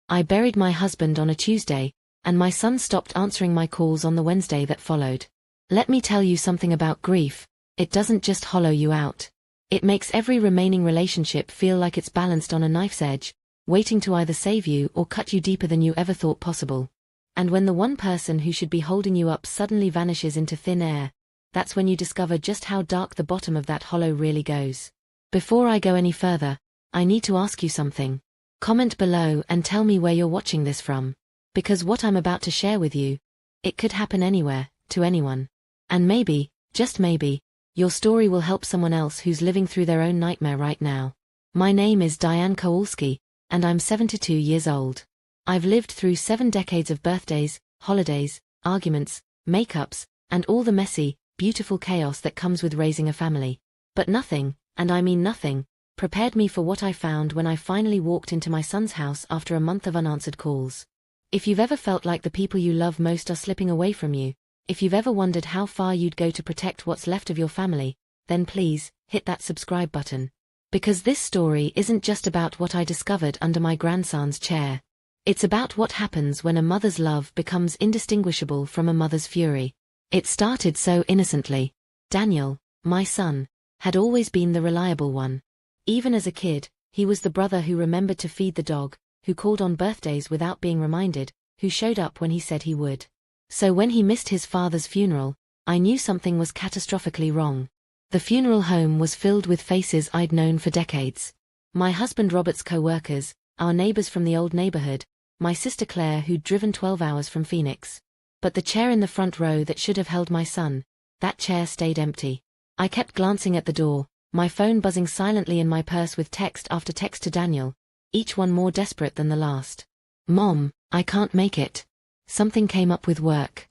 I buried my husband on a Tuesday, and my son stopped answering my calls on the Wednesday that followed. Let me tell you something about grief. It doesn't just hollow you out. It makes every remaining relationship feel like it's balanced on a knife's edge, waiting to either save you or cut you deeper than you ever thought possible. And when the one person who should be holding you up suddenly vanishes into thin air, that's when you discover just how dark the bottom of that hollow really goes. Before I go any further, I need to ask you something. Comment below and tell me where you're watching this from. Because what I'm about to share with you, it could happen anywhere, to anyone. And maybe, just maybe, your story will help someone else who's living through their own nightmare right now. My name is Diane Kowalski, and I'm 72 years old. I've lived through 7 decades of birthdays, holidays, arguments, makeups, and all the messy, beautiful chaos that comes with raising a family. But nothing, and I mean nothing, prepared me for what I found when I finally walked into my son's house after a month of unanswered calls. If you've ever felt like the people you love most are slipping away from you, if you've ever wondered how far you'd go to protect what's left of your family, then please, hit that subscribe button. Because this story isn't just about what I discovered under my grandson's chair. It's about what happens when a mother's love becomes indistinguishable from a mother's fury. It started so innocently. Daniel, my son, had always been the reliable one. Even as a kid, he was the brother who remembered to feed the dog, who called on birthdays without being reminded, who showed up when he said he would. So when he missed his father's funeral, I knew something was catastrophically wrong. The funeral home was filled with faces I'd known for decades. My husband Robert's co-workers, our neighbors from the old neighborhood, my sister Claire who'd driven 12 hours from Phoenix. But the chair in the front row that should have held my son, that chair stayed empty. I kept glancing at the door, my phone buzzing silently in my purse with text after text to Daniel, each one more desperate than the last. Mom, I can't make it. Something came up with work.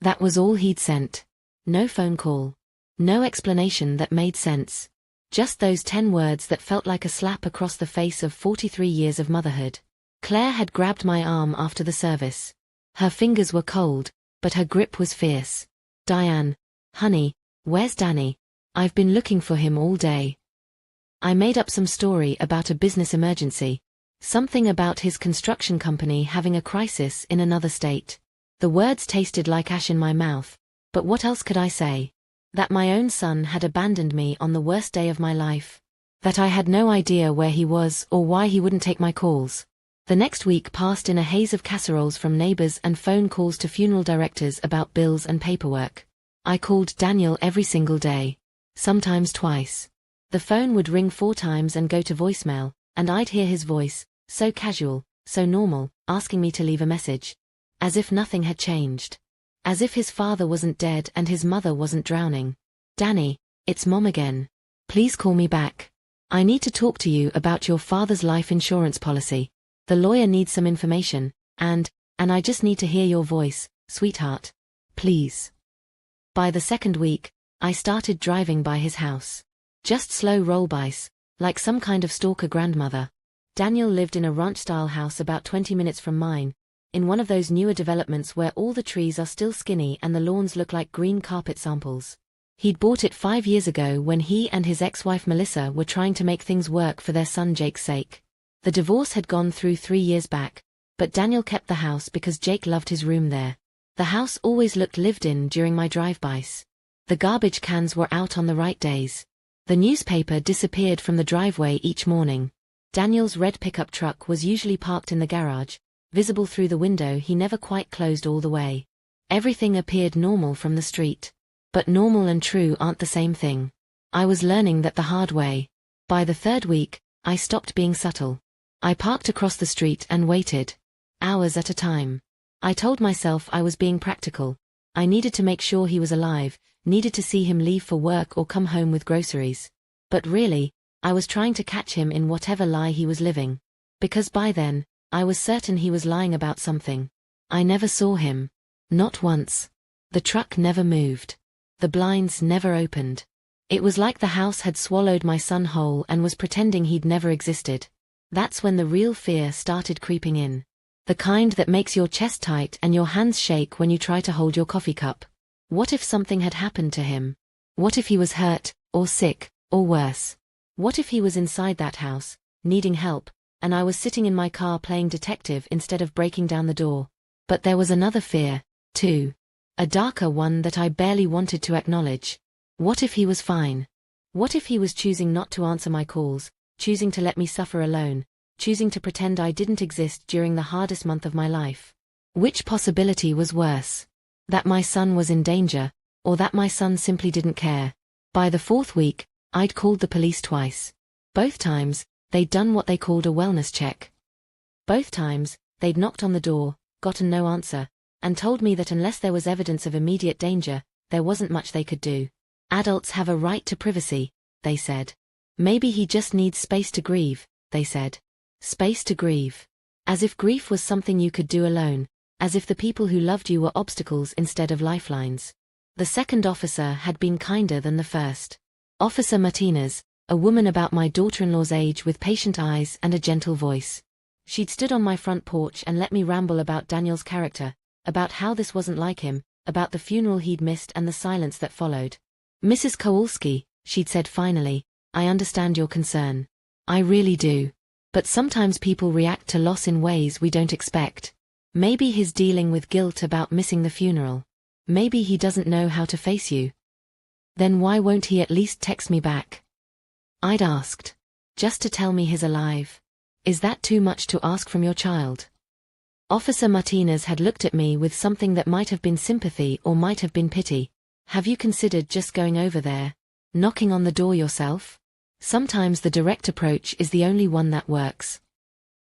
That was all he'd sent. No phone call. No explanation that made sense. Just those 10 words that felt like a slap across the face of 43 years of motherhood. Claire had grabbed my arm after the service. Her fingers were cold, but her grip was fierce. Diane, honey, where's Danny? I've been looking for him all day. I made up some story about a business emergency. Something about his construction company having a crisis in another state. The words tasted like ash in my mouth, but what else could I say? That my own son had abandoned me on the worst day of my life. That I had no idea where he was or why he wouldn't take my calls. The next week passed in a haze of casseroles from neighbors and phone calls to funeral directors about bills and paperwork. I called Daniel every single day. Sometimes twice. The phone would ring 4 times and go to voicemail, and I'd hear his voice, so casual, so normal, asking me to leave a message. As if nothing had changed. As if his father wasn't dead and his mother wasn't drowning. Danny, it's Mom again. Please call me back. I need to talk to you about your father's life insurance policy. The lawyer needs some information, and I just need to hear your voice, sweetheart. Please. By the second week, I started driving by his house. Just slow roll-bys, like some kind of stalker grandmother. Daniel lived in a ranch-style house about 20 minutes from mine, in one of those newer developments where all the trees are still skinny and the lawns look like green carpet samples. He'd bought it 5 years ago when he and his ex-wife Melissa were trying to make things work for their son Jake's sake. The divorce had gone through 3 years back, but Daniel kept the house because Jake loved his room there. The house always looked lived in during my drive-bys. The garbage cans were out on the right days. The newspaper disappeared from the driveway each morning. Daniel's red pickup truck was usually parked in the garage, visible through the window he never quite closed all the way. Everything appeared normal from the street. But normal and true aren't the same thing. I was learning that the hard way. By the 3rd week, I stopped being subtle. I parked across the street and waited. Hours at a time. I told myself I was being practical. I needed to make sure he was alive, needed to see him leave for work or come home with groceries. But really, I was trying to catch him in whatever lie he was living. Because by then, I was certain he was lying about something. I never saw him. Not once. The truck never moved. The blinds never opened. It was like the house had swallowed my son whole and was pretending he'd never existed. That's when the real fear started creeping in. The kind that makes your chest tight and your hands shake when you try to hold your coffee cup. What if something had happened to him? What if he was hurt, or sick, or worse? What if he was inside that house, needing help, and I was sitting in my car playing detective instead of breaking down the door. But there was another fear, too. A darker one that I barely wanted to acknowledge. What if he was fine? What if he was choosing not to answer my calls, choosing to let me suffer alone, choosing to pretend I didn't exist during the hardest month of my life? Which possibility was worse? That my son was in danger, or that my son simply didn't care? By the 4th week, I'd called the police twice. Both times, they'd done what they called a wellness check. Both times, they'd knocked on the door, gotten no answer, and told me that unless there was evidence of immediate danger, there wasn't much they could do. Adults have a right to privacy, they said. Maybe he just needs space to grieve, they said. Space to grieve. As if grief was something you could do alone, as if the people who loved you were obstacles instead of lifelines. The second officer had been kinder than the first. Officer Martinez, a woman about my daughter-in-law's age with patient eyes and a gentle voice. She'd stood on my front porch and let me ramble about Daniel's character, about how this wasn't like him, about the funeral he'd missed and the silence that followed. Mrs. Kowalski, she'd said finally, I understand your concern. I really do. But sometimes people react to loss in ways we don't expect. Maybe he's dealing with guilt about missing the funeral. Maybe he doesn't know how to face you. Then why won't he at least text me back? I'd asked. Just to tell me he's alive. Is that too much to ask from your child? Officer Martinez had looked at me with something that might have been sympathy or might have been pity. Have you considered just going over there? Knocking on the door yourself? Sometimes the direct approach is the only one that works.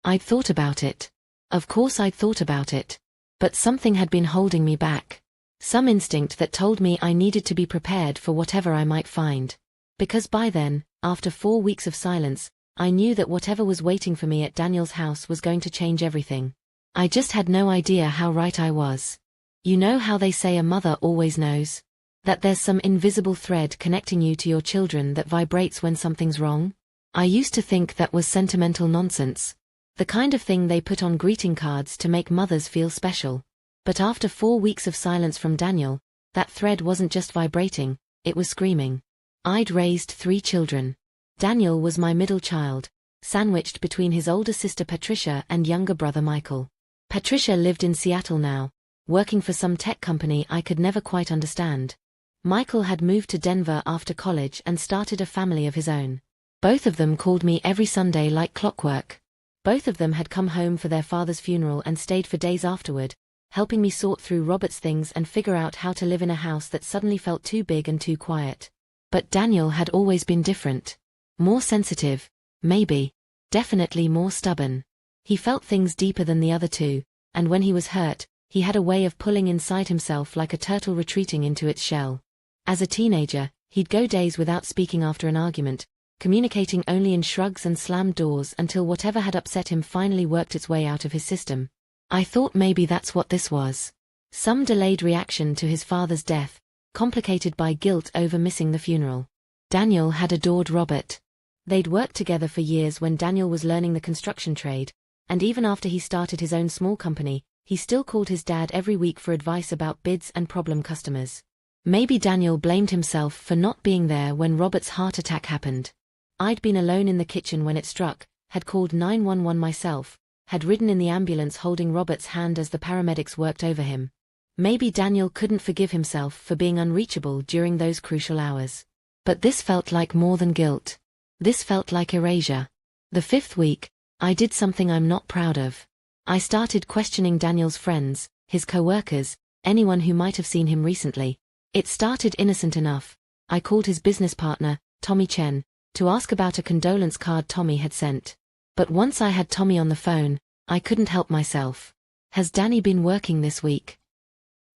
I'd thought about it. Of course I'd thought about it. But something had been holding me back. Some instinct that told me I needed to be prepared for whatever I might find. Because by then, after 4 weeks of silence, I knew that whatever was waiting for me at Daniel's house was going to change everything. I just had no idea how right I was. You know how they say a mother always knows? That there's some invisible thread connecting you to your children that vibrates when something's wrong? I used to think that was sentimental nonsense. The kind of thing they put on greeting cards to make mothers feel special. But after 4 weeks of silence from Daniel, that thread wasn't just vibrating, it was screaming. I'd raised 3 children. Daniel was my middle child, sandwiched between his older sister Patricia and younger brother Michael. Patricia lived in Seattle now, working for some tech company I could never quite understand. Michael had moved to Denver after college and started a family of his own. Both of them called me every Sunday like clockwork. Both of them had come home for their father's funeral and stayed for days afterward, helping me sort through Robert's things and figure out how to live in a house that suddenly felt too big and too quiet. But Daniel had always been different. More sensitive, maybe. Definitely more stubborn. He felt things deeper than the other two, and when he was hurt, he had a way of pulling inside himself like a turtle retreating into its shell. As a teenager, he'd go days without speaking after an argument, communicating only in shrugs and slammed doors until whatever had upset him finally worked its way out of his system. I thought maybe that's what this was. Some delayed reaction to his father's death, complicated by guilt over missing the funeral. Daniel had adored Robert. They'd worked together for years when Daniel was learning the construction trade, and even after he started his own small company, he still called his dad every week for advice about bids and problem customers. Maybe Daniel blamed himself for not being there when Robert's heart attack happened. I'd been alone in the kitchen when it struck, had called 911 myself, had ridden in the ambulance holding Robert's hand as the paramedics worked over him. Maybe Daniel couldn't forgive himself for being unreachable during those crucial hours. But this felt like more than guilt. This felt like erasure. The 5th week, I did something I'm not proud of. I started questioning Daniel's friends, his co-workers, anyone who might have seen him recently. It started innocent enough. I called his business partner, Tommy Chen, to ask about a condolence card Tommy had sent. But once I had Tommy on the phone, I couldn't help myself. Has Danny been working this week?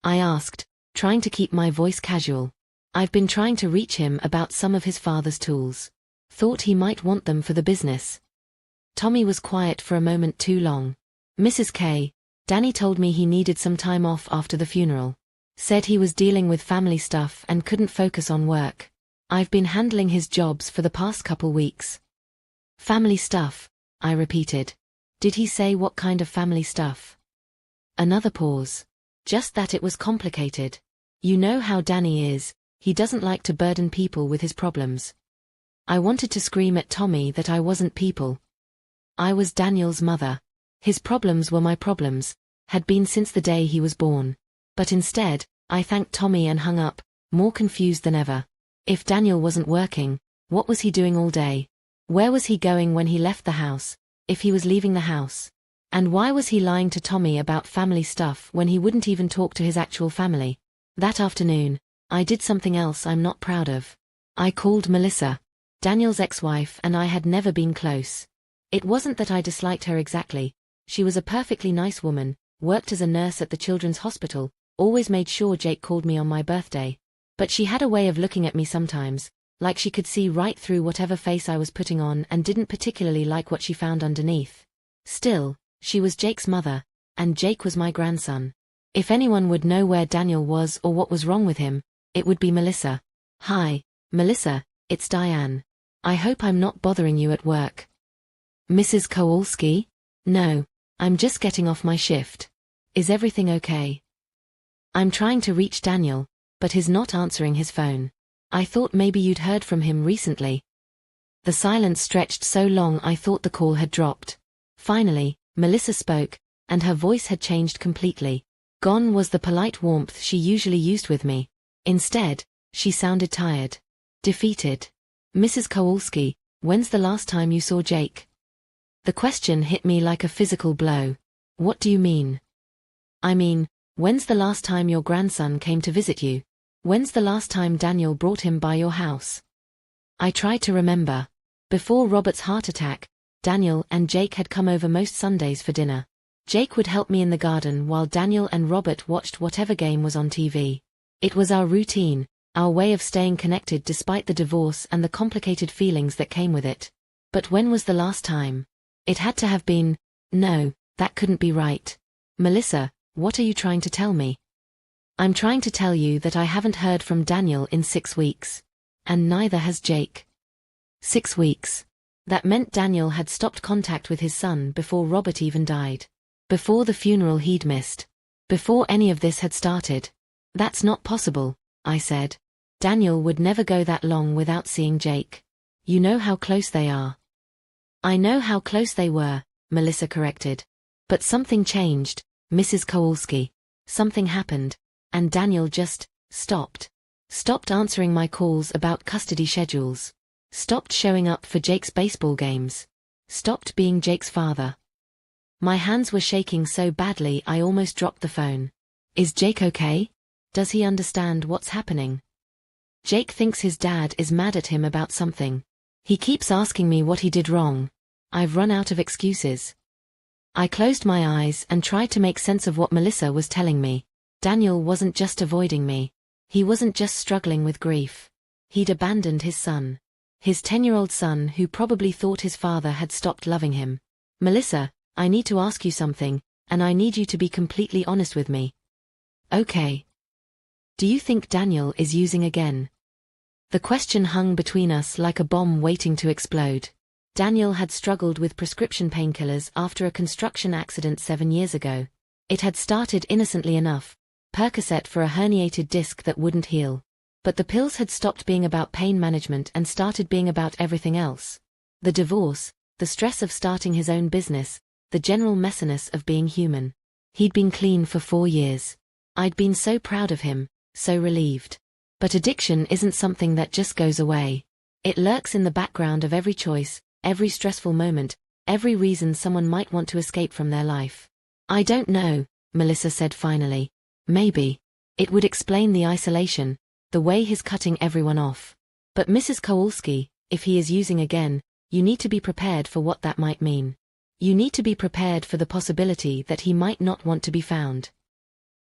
I asked, trying to keep my voice casual. I've been trying to reach him about some of his father's tools. Thought he might want them for the business. Tommy was quiet for a moment too long. Mrs. K, Danny told me he needed some time off after the funeral. Said he was dealing with family stuff and couldn't focus on work. I've been handling his jobs for the past couple weeks. Family stuff, I repeated. Did he say what kind of family stuff? Another pause. Just that it was complicated. You know how Danny is, he doesn't like to burden people with his problems. I wanted to scream at Tommy that I wasn't people. I was Daniel's mother. His problems were my problems, had been since the day he was born. But instead, I thanked Tommy and hung up, more confused than ever. If Daniel wasn't working, what was he doing all day? Where was he going when he left the house, if he was leaving the house? And why was he lying to Tommy about family stuff when he wouldn't even talk to his actual family? That afternoon, I did something else I'm not proud of. I called Melissa. Daniel's ex-wife and I had never been close. It wasn't that I disliked her exactly. She was a perfectly nice woman, worked as a nurse at the children's hospital, always made sure Jake called me on my birthday. But she had a way of looking at me sometimes, like she could see right through whatever face I was putting on and didn't particularly like what she found underneath. Still, she was Jake's mother, and Jake was my grandson. If anyone would know where Daniel was or what was wrong with him, it would be Melissa. Hi, Melissa, it's Diane. I hope I'm not bothering you at work. Mrs. Kowalski? No, I'm just getting off my shift. Is everything okay? I'm trying to reach Daniel, but he's not answering his phone. I thought maybe you'd heard from him recently. The silence stretched so long I thought the call had dropped. Finally, Melissa spoke, and her voice had changed completely. Gone was the polite warmth she usually used with me. Instead, she sounded tired. Defeated. Mrs. Kowalski, when's the last time you saw Jake? The question hit me like a physical blow. What do you mean? I mean, when's the last time your grandson came to visit you? When's the last time Daniel brought him by your house? I tried to remember. Before Robert's heart attack, Daniel and Jake had come over most Sundays for dinner. Jake would help me in the garden while Daniel and Robert watched whatever game was on TV. It was our routine, our way of staying connected despite the divorce and the complicated feelings that came with it. But when was the last time? It had to have been. No, that couldn't be right. Melissa, what are you trying to tell me? I'm trying to tell you that I haven't heard from Daniel in 6 weeks. And neither has Jake. 6 weeks. That meant Daniel had stopped contact with his son before Robert even died. Before the funeral he'd missed. Before any of this had started. That's not possible, I said. Daniel would never go that long without seeing Jake. You know how close they are. I know how close they were, Melissa corrected. But something changed, Mrs. Kowalski. Something happened, and Daniel just stopped. Stopped answering my calls about custody schedules. Stopped showing up for Jake's baseball games. Stopped being Jake's father. My hands were shaking so badly I almost dropped the phone. Is Jake okay? Does he understand what's happening? Jake thinks his dad is mad at him about something. He keeps asking me what he did wrong. I've run out of excuses. I closed my eyes and tried to make sense of what Melissa was telling me. Daniel wasn't just avoiding me. He wasn't just struggling with grief. He'd abandoned his son. His 10-year-old son who probably thought his father had stopped loving him. Melissa, I need to ask you something, and I need you to be completely honest with me. Okay. Do you think Daniel is using again? The question hung between us like a bomb waiting to explode. Daniel had struggled with prescription painkillers after a construction accident 7 years ago. It had started innocently enough, Percocet for a herniated disc that wouldn't heal. But the pills had stopped being about pain management and started being about everything else. The divorce, the stress of starting his own business, the general messiness of being human. He'd been clean for 4 years. I'd been so proud of him, so relieved. But addiction isn't something that just goes away. It lurks in the background of every choice, every stressful moment, every reason someone might want to escape from their life. I don't know, Melissa said finally. Maybe. It would explain the isolation, the way he's cutting everyone off. But Mrs. Kowalski, if he is using again, you need to be prepared for what that might mean. You need to be prepared for the possibility that he might not want to be found.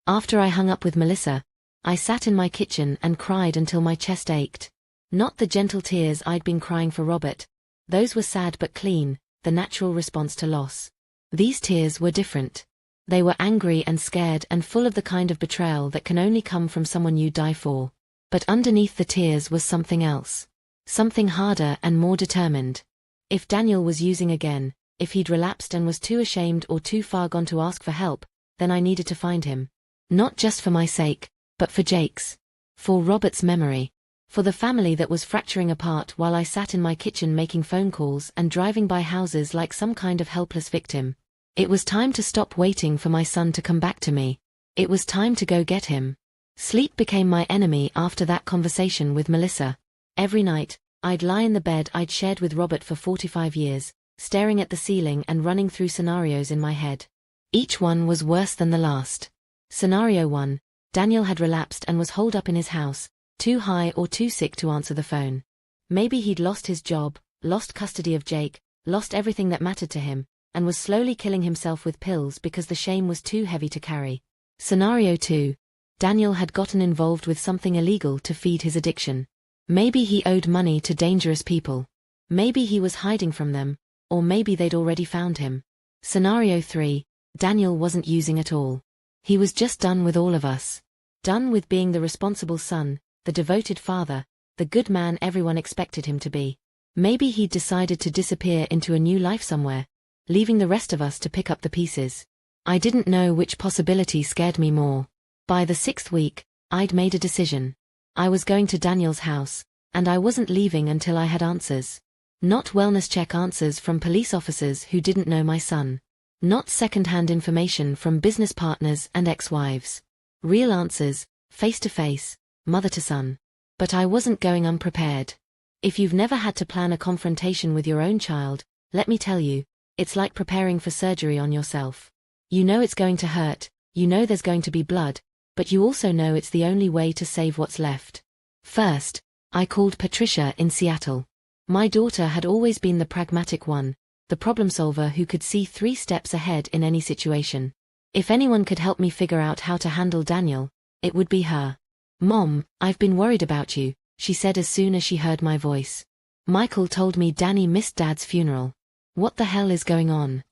After I hung up with Melissa, I sat in my kitchen and cried until my chest ached. Not the gentle tears I'd been crying for Robert. Those were sad but clean, the natural response to loss. These tears were different. They were angry and scared and full of the kind of betrayal that can only come from someone you die for. But underneath the tears was something else. Something harder and more determined. If Daniel was using again, if he'd relapsed and was too ashamed or too far gone to ask for help, then I needed to find him. Not just for my sake, but for Jake's. For Robert's memory. For the family that was fracturing apart while I sat in my kitchen making phone calls and driving by houses like some kind of helpless victim. It was time to stop waiting for my son to come back to me. It was time to go get him. Sleep became my enemy after that conversation with Melissa. Every night, I'd lie in the bed I'd shared with Robert for 45 years, staring at the ceiling and running through scenarios in my head. Each one was worse than the last. Scenario 1. Daniel had relapsed and was holed up in his house, too high or too sick to answer the phone. Maybe he'd lost his job, lost custody of Jake, lost everything that mattered to him, and was slowly killing himself with pills because the shame was too heavy to carry. Scenario 2. Daniel had gotten involved with something illegal to feed his addiction. Maybe he owed money to dangerous people. Maybe he was hiding from them, or maybe they'd already found him. Scenario 3. Daniel wasn't using at all. He was just done with all of us. Done with being the responsible son, the devoted father, the good man everyone expected him to be. Maybe he'd decided to disappear into a new life somewhere, leaving the rest of us to pick up the pieces. I didn't know which possibility scared me more. By the 6th week, I'd made a decision. I was going to Daniel's house, and I wasn't leaving until I had answers. Not wellness check answers from police officers who didn't know my son. Not second-hand information from business partners and ex-wives. Real answers, face-to-face, mother to son. But I wasn't going unprepared. If you've never had to plan a confrontation with your own child, let me tell you, it's like preparing for surgery on yourself. You know it's going to hurt, you know there's going to be blood, but you also know it's the only way to save what's left. First, I called Patricia in Seattle. My daughter had always been the pragmatic one, the problem solver who could see 3 steps ahead in any situation. If anyone could help me figure out how to handle Daniel, it would be her. "Mom, I've been worried about you," she said as soon as she heard my voice. "Michael told me Danny missed Dad's funeral. What the hell is going on?"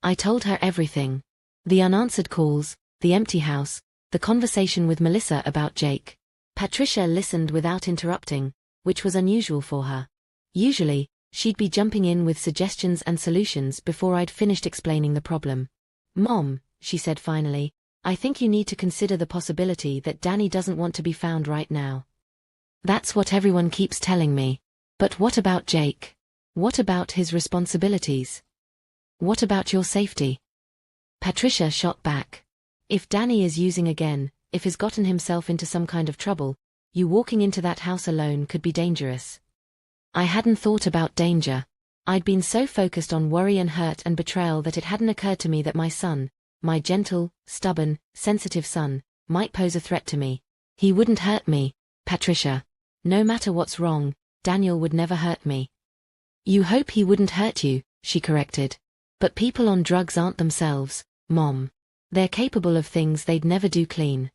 I told her everything. The unanswered calls, the empty house, the conversation with Melissa about Jake. Patricia listened without interrupting, which was unusual for her. Usually, she'd be jumping in with suggestions and solutions before I'd finished explaining the problem. "Mom," she said finally, "I think you need to consider the possibility that Danny doesn't want to be found right now." That's what everyone keeps telling me. But what about Jake? What about his responsibilities? What about your safety? Patricia shot back. If Danny is using again, if he's gotten himself into some kind of trouble, you walking into that house alone could be dangerous. I hadn't thought about danger. I'd been so focused on worry and hurt and betrayal that it hadn't occurred to me that my son, my gentle, stubborn, sensitive son, might pose a threat to me. He wouldn't hurt me, Patricia. No matter what's wrong, Daniel would never hurt me. You hope he wouldn't hurt you, she corrected. But people on drugs aren't themselves, Mom. They're capable of things they'd never do clean.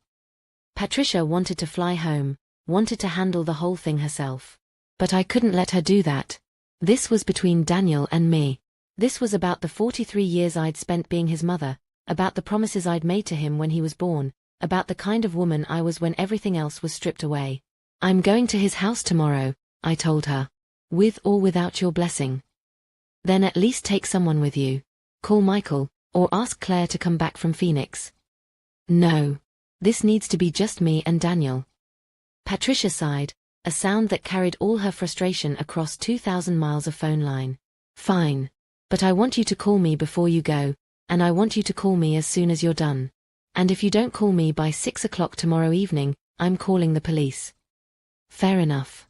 Patricia wanted to fly home, wanted to handle the whole thing herself. But I couldn't let her do that. This was between Daniel and me. This was about the 43 years I'd spent being his mother, about the promises I'd made to him when he was born, about the kind of woman I was when everything else was stripped away. "I'm going to his house tomorrow," I told her. "With or without your blessing." "Then at least take someone with you. Call Michael, or ask Claire to come back from Phoenix." "No. This needs to be just me and Daniel." Patricia sighed, a sound that carried all her frustration across 2,000 miles of phone line. "Fine. But I want you to call me before you go, and I want you to call me as soon as you're done. And if you don't call me by 6 o'clock tomorrow evening, I'm calling the police." Fair enough.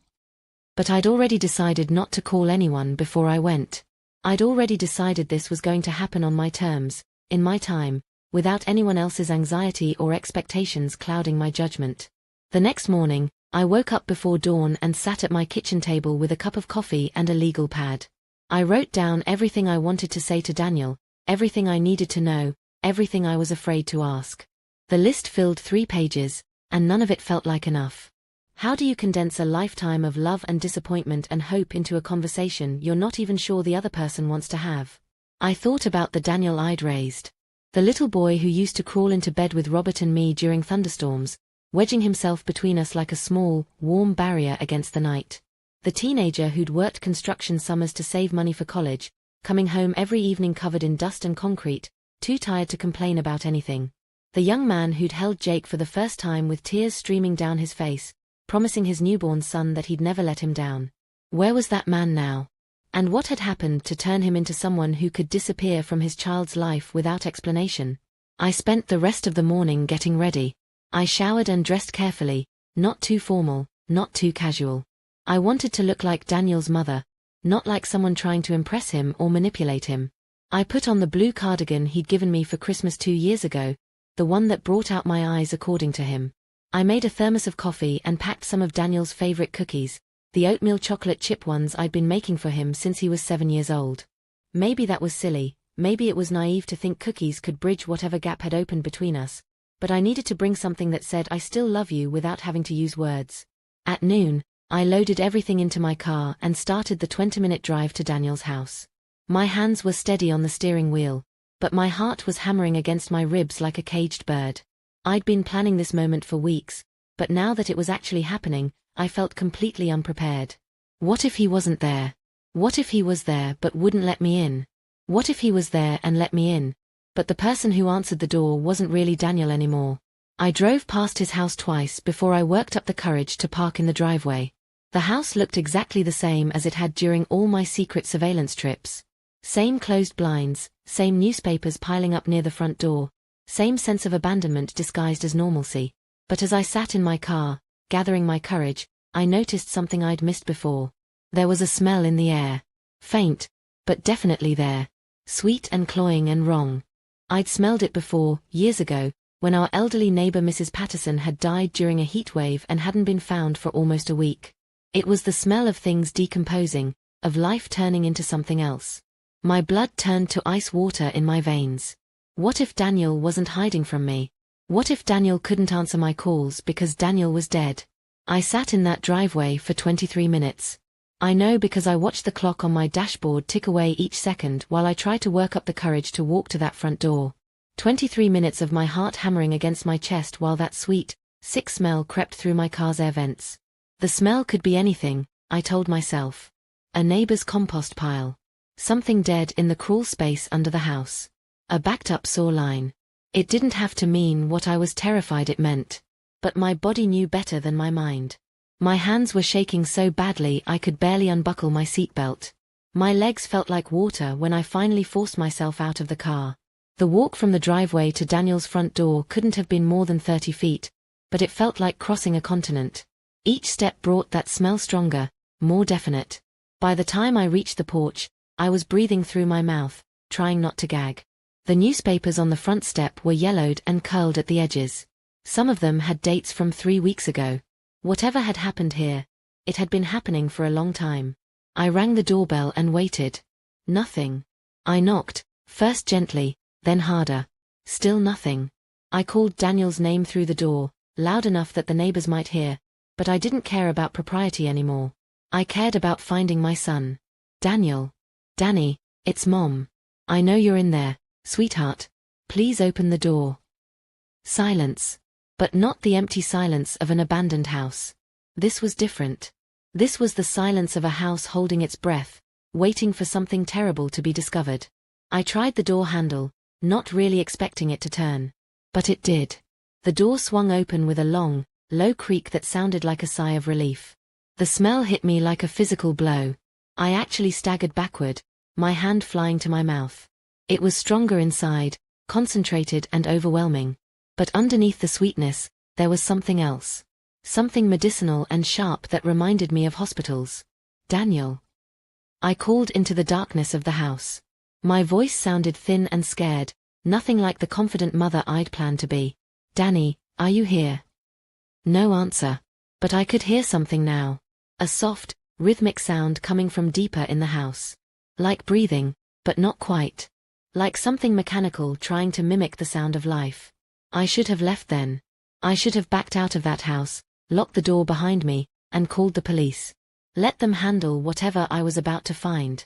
But I'd already decided not to call anyone before I went. I'd already decided this was going to happen on my terms, in my time, without anyone else's anxiety or expectations clouding my judgment. The next morning, I woke up before dawn and sat at my kitchen table with a cup of coffee and a legal pad. I wrote down everything I wanted to say to Daniel, everything I needed to know, everything I was afraid to ask. The list filled 3 pages, and none of it felt like enough. How do you condense a lifetime of love and disappointment and hope into a conversation you're not even sure the other person wants to have? I thought about the Daniel I'd raised. The little boy who used to crawl into bed with Robert and me during thunderstorms, wedging himself between us like a small, warm barrier against the night. The teenager who'd worked construction summers to save money for college, coming home every evening covered in dust and concrete, too tired to complain about anything. The young man who'd held Jake for the first time with tears streaming down his face, promising his newborn son that he'd never let him down. Where was that man now? And what had happened to turn him into someone who could disappear from his child's life without explanation? I spent the rest of the morning getting ready. I showered and dressed carefully, not too formal, not too casual. I wanted to look like Daniel's mother, not like someone trying to impress him or manipulate him. I put on the blue cardigan he'd given me for Christmas 2 years ago, the one that brought out my eyes according to him. I made a thermos of coffee and packed some of Daniel's favorite cookies, the oatmeal chocolate chip ones I'd been making for him since he was 7 years old. Maybe that was silly, maybe it was naive to think cookies could bridge whatever gap had opened between us, but I needed to bring something that said I still love you without having to use words. At noon, I loaded everything into my car and started the 20-minute drive to Daniel's house. My hands were steady on the steering wheel, but my heart was hammering against my ribs like a caged bird. I'd been planning this moment for weeks, but now that it was actually happening, I felt completely unprepared. What if he wasn't there? What if he was there but wouldn't let me in? What if he was there and let me in, but the person who answered the door wasn't really Daniel anymore? I drove past his house twice before I worked up the courage to park in the driveway. The house looked exactly the same as it had during all my secret surveillance trips. Same closed blinds, same newspapers piling up near the front door, same sense of abandonment disguised as normalcy. But as I sat in my car, gathering my courage, I noticed something I'd missed before. There was a smell in the air. Faint, but definitely there. Sweet and cloying and wrong. I'd smelled it before, years ago, when our elderly neighbor Mrs. Patterson had died during a heatwave and hadn't been found for almost a week. It was the smell of things decomposing, of life turning into something else. My blood turned to ice water in my veins. What if Daniel wasn't hiding from me? What if Daniel couldn't answer my calls because Daniel was dead? I sat in that driveway for 23 minutes. I know because I watched the clock on my dashboard tick away each second while I tried to work up the courage to walk to that front door. 23 minutes of my heart hammering against my chest while that sweet, sick smell crept through my car's air vents. The smell could be anything, I told myself. A neighbor's compost pile. Something dead in the crawl space under the house. A backed-up saw line. It didn't have to mean what I was terrified it meant. But my body knew better than my mind. My hands were shaking so badly I could barely unbuckle my seatbelt. My legs felt like water when I finally forced myself out of the car. The walk from the driveway to Daniel's front door couldn't have been more than 30 feet, but it felt like crossing a continent. Each step brought that smell stronger, more definite. By the time I reached the porch, I was breathing through my mouth, trying not to gag. The newspapers on the front step were yellowed and curled at the edges. Some of them had dates from 3 weeks ago. Whatever had happened here, it had been happening for a long time. I rang the doorbell and waited. Nothing. I knocked, first gently, then harder. Still nothing. I called Daniel's name through the door, loud enough that the neighbors might hear, but I didn't care about propriety anymore. I cared about finding my son. Daniel. Danny, it's Mom. I know you're in there, sweetheart. Please open the door. Silence. But not the empty silence of an abandoned house. This was different. This was the silence of a house holding its breath, waiting for something terrible to be discovered. I tried the door handle, not really expecting it to turn. But it did. The door swung open with a long, low creak that sounded like a sigh of relief. The smell hit me like a physical blow. I actually staggered backward, my hand flying to my mouth. It was stronger inside, concentrated and overwhelming. But underneath the sweetness, there was something else. Something medicinal and sharp that reminded me of hospitals. Daniel. I called into the darkness of the house. My voice sounded thin and scared, nothing like the confident mother I'd planned to be. Danny, are you here? No answer. But I could hear something now. A soft, rhythmic sound coming from deeper in the house. Like breathing, but not quite. Like something mechanical trying to mimic the sound of life. I should have left then. I should have backed out of that house, locked the door behind me, and called the police. Let them handle whatever I was about to find.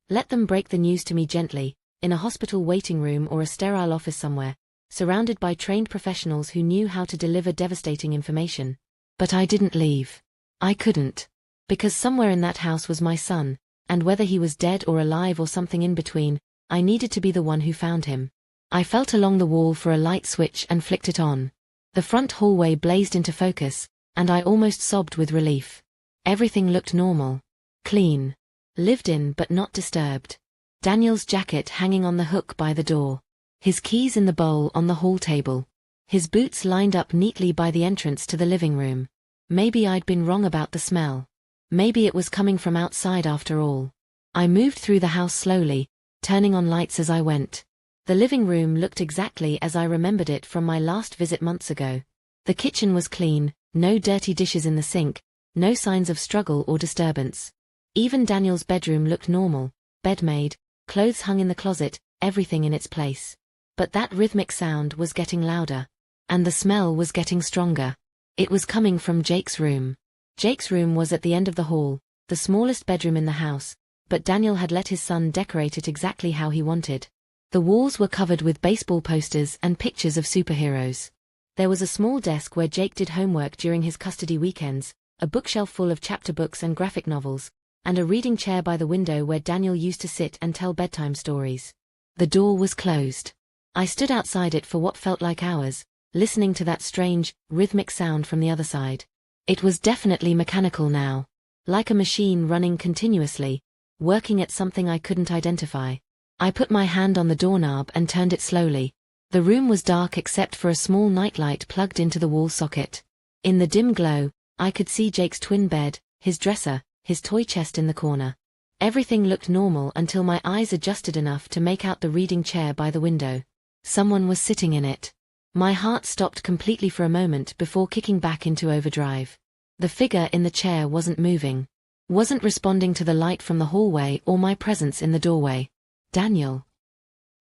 Let them break the news to me gently, in a hospital waiting room or a sterile office somewhere, surrounded by trained professionals who knew how to deliver devastating information. But I didn't leave. I couldn't. Because somewhere in that house was my son, and whether he was dead or alive or something in between, I needed to be the one who found him. I felt along the wall for a light switch and flicked it on. The front hallway blazed into focus, and I almost sobbed with relief. Everything looked normal. Clean. Lived in but not disturbed. Daniel's jacket hanging on the hook by the door. His keys in the bowl on the hall table. His boots lined up neatly by the entrance to the living room. Maybe I'd been wrong about the smell. Maybe it was coming from outside after all. I moved through the house slowly, turning on lights as I went. The living room looked exactly as I remembered it from my last visit months ago. The kitchen was clean, no dirty dishes in the sink, no signs of struggle or disturbance. Even Daniel's bedroom looked normal, bed made, clothes hung in the closet, everything in its place. But that rhythmic sound was getting louder. And the smell was getting stronger. It was coming from Jake's room. Jake's room was at the end of the hall, the smallest bedroom in the house, but Daniel had let his son decorate it exactly how he wanted. The walls were covered with baseball posters and pictures of superheroes. There was a small desk where Jake did homework during his custody weekends, a bookshelf full of chapter books and graphic novels, and a reading chair by the window where Daniel used to sit and tell bedtime stories. The door was closed. I stood outside it for what felt like hours, listening to that strange, rhythmic sound from the other side. It was definitely mechanical now. Like a machine running continuously, working at something I couldn't identify. I put my hand on the doorknob and turned it slowly. The room was dark except for a small nightlight plugged into the wall socket. In the dim glow, I could see Jake's twin bed, his dresser, his toy chest in the corner. Everything looked normal until my eyes adjusted enough to make out the reading chair by the window. Someone was sitting in it. My heart stopped completely for a moment before kicking back into overdrive. The figure in the chair wasn't moving. Wasn't responding to the light from the hallway or my presence in the doorway. Daniel.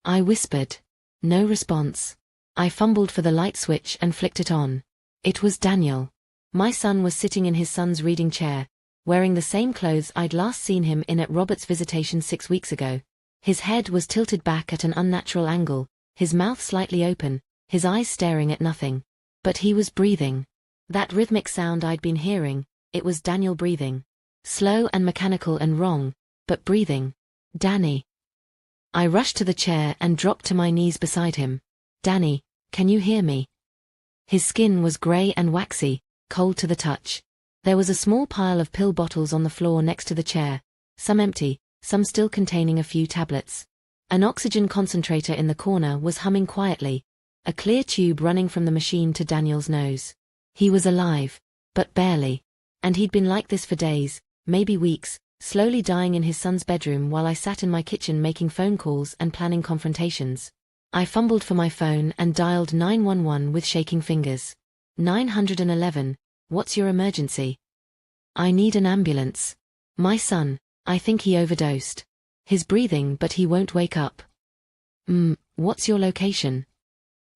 I whispered. No response. I fumbled for the light switch and flicked it on. It was Daniel. My son was sitting in his son's reading chair, wearing the same clothes I'd last seen him in at Robert's visitation 6 weeks ago. His head was tilted back at an unnatural angle, his mouth slightly open, his eyes staring at nothing. But he was breathing. That rhythmic sound I'd been hearing, it was Daniel breathing. Slow and mechanical and wrong, but breathing. Danny. I rushed to the chair and dropped to my knees beside him. Danny, can you hear me? His skin was grey and waxy, cold to the touch. There was a small pile of pill bottles on the floor next to the chair, some empty, some still containing a few tablets. An oxygen concentrator in the corner was humming quietly, a clear tube running from the machine to Daniel's nose. He was alive, but barely. And he'd been like this for days, maybe weeks, slowly dying in his son's bedroom while I sat in my kitchen making phone calls and planning confrontations. I fumbled for my phone and dialed 911 with shaking fingers. 911, what's your emergency? I need an ambulance. My son, I think he overdosed. He's breathing but he won't wake up. What's your location?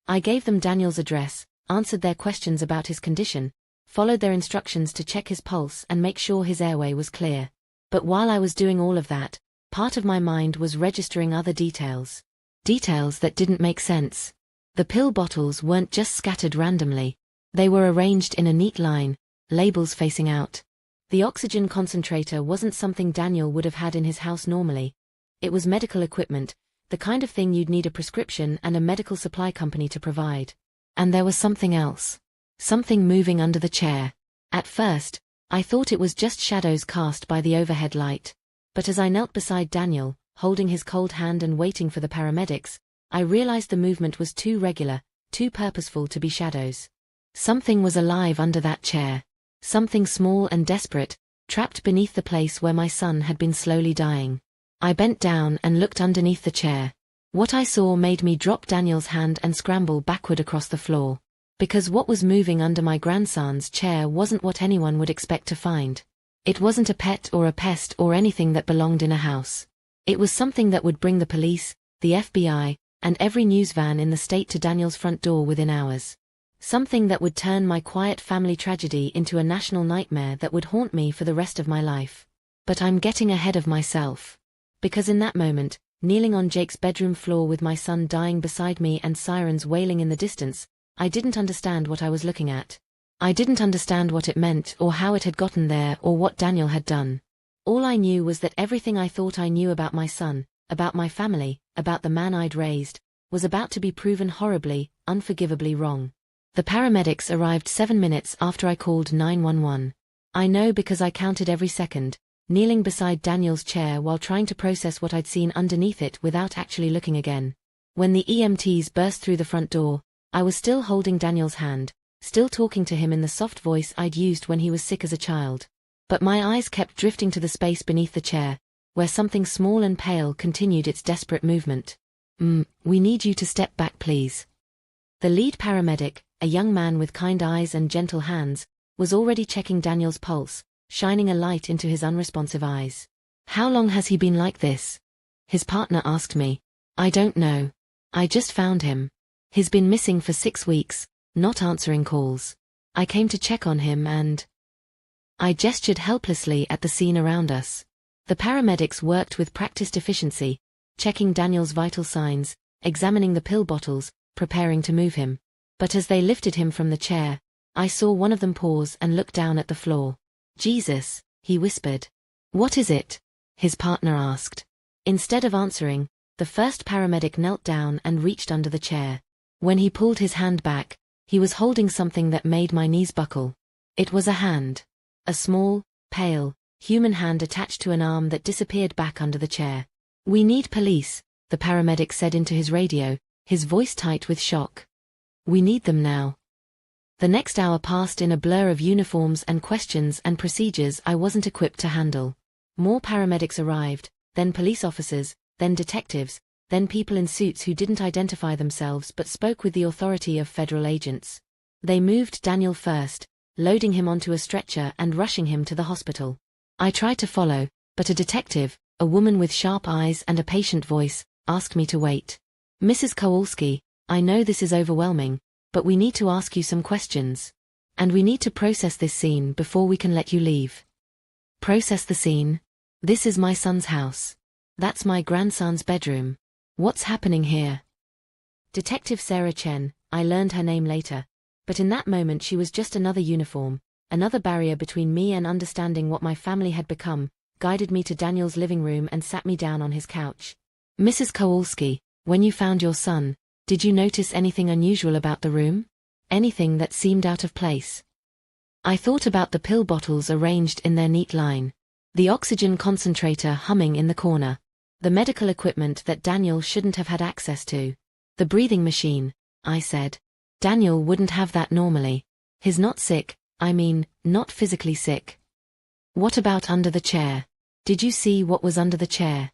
I gave them Daniel's address, answered their questions about his condition, followed their instructions to check his pulse and make sure his airway was clear. But while I was doing all of that, part of my mind was registering other details. Details that didn't make sense. The pill bottles weren't just scattered randomly. They were arranged in a neat line, labels facing out. The oxygen concentrator wasn't something Daniel would have had in his house normally. It was medical equipment, the kind of thing you'd need a prescription and a medical supply company to provide. And there was something else. Something moving under the chair. At first, I thought it was just shadows cast by the overhead light. But as I knelt beside Daniel, holding his cold hand and waiting for the paramedics, I realized the movement was too regular, too purposeful to be shadows. Something was alive under that chair. Something small and desperate, trapped beneath the place where my son had been slowly dying. I bent down and looked underneath the chair. What I saw made me drop Daniel's hand and scramble backward across the floor. Because what was moving under my grandson's chair wasn't what anyone would expect to find. It wasn't a pet or a pest or anything that belonged in a house. It was something that would bring the police, the FBI, and every news van in the state to Daniel's front door within hours. Something that would turn my quiet family tragedy into a national nightmare that would haunt me for the rest of my life. But I'm getting ahead of myself. Because in that moment, kneeling on Jake's bedroom floor with my son dying beside me and sirens wailing in the distance, I didn't understand what I was looking at. I didn't understand what it meant or how it had gotten there or what Daniel had done. All I knew was that everything I thought I knew about my son, about my family, about the man I'd raised, was about to be proven horribly, unforgivably wrong. The paramedics arrived 7 minutes after I called 911. I know because I counted every second, kneeling beside Daniel's chair while trying to process what I'd seen underneath it without actually looking again. When the EMTs burst through the front door, I was still holding Daniel's hand, still talking to him in the soft voice I'd used when he was sick as a child. But my eyes kept drifting to the space beneath the chair, where something small and pale continued its desperate movement. We need you to step back, please." The lead paramedic, a young man with kind eyes and gentle hands, was already checking Daniel's pulse, shining a light into his unresponsive eyes. "How long has he been like this?" his partner asked me. "I don't know. I just found him. He's been missing for 6 weeks, not answering calls. I came to check on him and—" I gestured helplessly at the scene around us. The paramedics worked with practiced efficiency, checking Daniel's vital signs, examining the pill bottles, preparing to move him. But as they lifted him from the chair, I saw one of them pause and look down at the floor. "Jesus," he whispered. "What is it?" his partner asked. Instead of answering, the first paramedic knelt down and reached under the chair. When he pulled his hand back, he was holding something that made my knees buckle. It was a hand. A small, pale, human hand attached to an arm that disappeared back under the chair. "We need police," the paramedic said into his radio, his voice tight with shock. "We need them now." The next hour passed in a blur of uniforms and questions and procedures I wasn't equipped to handle. More paramedics arrived, then police officers, then detectives, then people in suits who didn't identify themselves but spoke with the authority of federal agents. They moved Daniel first, loading him onto a stretcher and rushing him to the hospital. I tried to follow, but a detective, a woman with sharp eyes and a patient voice, asked me to wait. "Mrs. Kowalski, I know this is overwhelming, but we need to ask you some questions. And we need to process this scene before we can let you leave." "Process the scene? This is my son's house. That's my grandson's bedroom. What's happening here?" Detective Sarah Chen, I learned her name later, but in that moment she was just another uniform, another barrier between me and understanding what my family had become, guided me to Daniel's living room and sat me down on his couch. "Mrs. Kowalski, when you found your son, did you notice anything unusual about the room? Anything that seemed out of place?" I thought about the pill bottles arranged in their neat line, the oxygen concentrator humming in the corner, the medical equipment that Daniel shouldn't have had access to. "The breathing machine," I said. "Daniel wouldn't have that normally. He's not sick, I mean, not physically sick." "What about under the chair? Did you see what was under the chair?"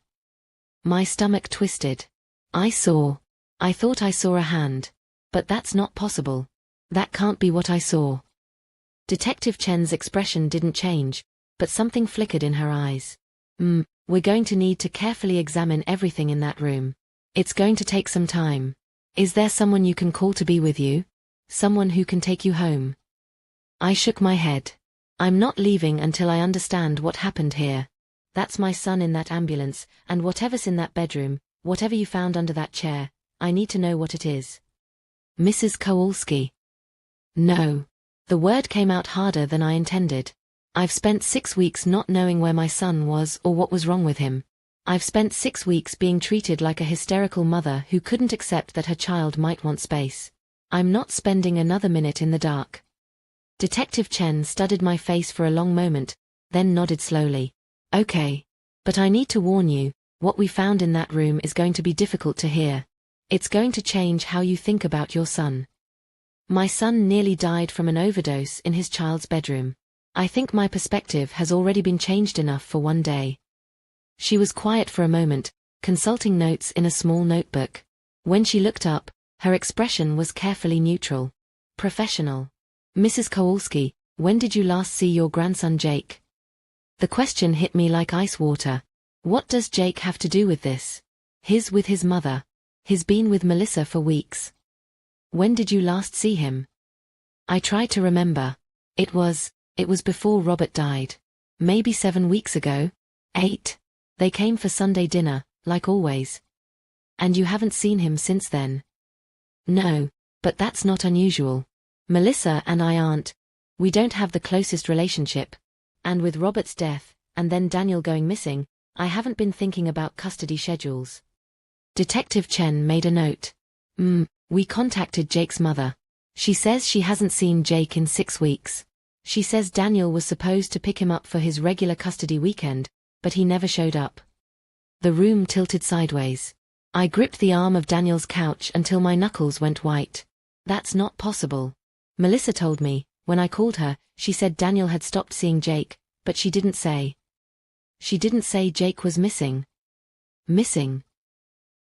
My stomach twisted. I thought I saw a hand. But that's not possible. That can't be what I saw. Detective Chen's expression didn't change, but something flickered in her eyes. We're going to need to carefully examine everything in that room. It's going to take some time. Is there someone you can call to be with you? Someone who can take you home?" I shook my head. "I'm not leaving until I understand what happened here. That's my son in that ambulance, and whatever's in that bedroom, whatever you found under that chair, I need to know what it is." "Mrs. Kowalski." "No." The word came out harder than I intended. "I've spent 6 weeks not knowing where my son was or what was wrong with him. I've spent 6 weeks being treated like a hysterical mother who couldn't accept that her child might want space. I'm not spending another minute in the dark." Detective Chen studied my face for a long moment, then nodded slowly. "Okay. But I need to warn you, what we found in that room is going to be difficult to hear. It's going to change how you think about your son. My son nearly died from an overdose in his child's bedroom. I think my perspective has already been changed enough for one day." She was quiet for a moment, consulting notes in a small notebook. When she looked up, her expression was carefully neutral. "Professional. Mrs. Kowalski, when did you last see your grandson Jake?" The question hit me like ice water. What does Jake have to do with this? He's with his mother. He's been with Melissa for weeks. When did you last see him? I tried to remember. It was before Robert died. Maybe 7 weeks ago? 8. They came for Sunday dinner, like always. And you haven't seen him since then? No, but that's not unusual. Melissa and I aren't. We don't have the closest relationship. And with Robert's death, and then Daniel going missing, I haven't been thinking about custody schedules. Detective Chen made a note. We contacted Jake's mother. She says she hasn't seen Jake in 6 weeks. She says Daniel was supposed to pick him up for his regular custody weekend, but he never showed up. The room tilted sideways. I gripped the arm of Daniel's couch until my knuckles went white. That's not possible. Melissa told me, when I called her, she said Daniel had stopped seeing Jake, but she didn't say. She didn't say Jake was missing. Missing.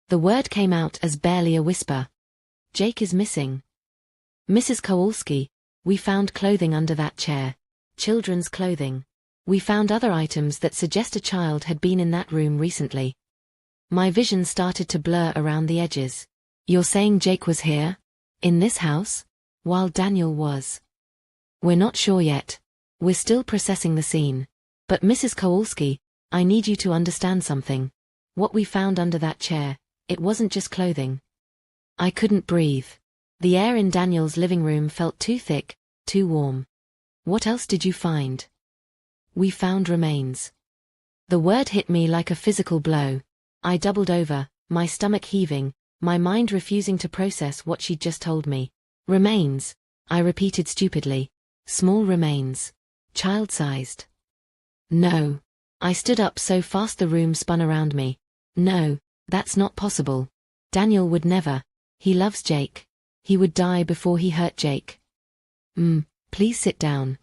The word came out as barely a whisper. Jake is missing. Mrs. Kowalski, we found clothing under that chair. Children's clothing. We found other items that suggest a child had been in that room recently. My vision started to blur around the edges. You're saying Jake was here? In this house? While Daniel was? We're not sure yet. We're still processing the scene. But Mrs. Kowalski, I need you to understand something. What we found under that chair, it wasn't just clothing. I couldn't breathe. The air in Daniel's living room felt too thick, too warm. What else did you find? We found remains. The word hit me like a physical blow. I doubled over, my stomach heaving, my mind refusing to process what she'd just told me. Remains, I repeated stupidly. Small remains. Child-sized. No. I stood up so fast the room spun around me. No, that's not possible. Daniel would never. He loves Jake. He would die before he hurt Jake. Please sit down.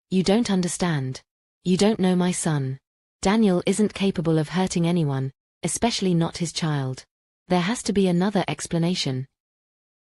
You don't understand. You don't know my son. Daniel isn't capable of hurting anyone, especially not his child. There has to be another explanation.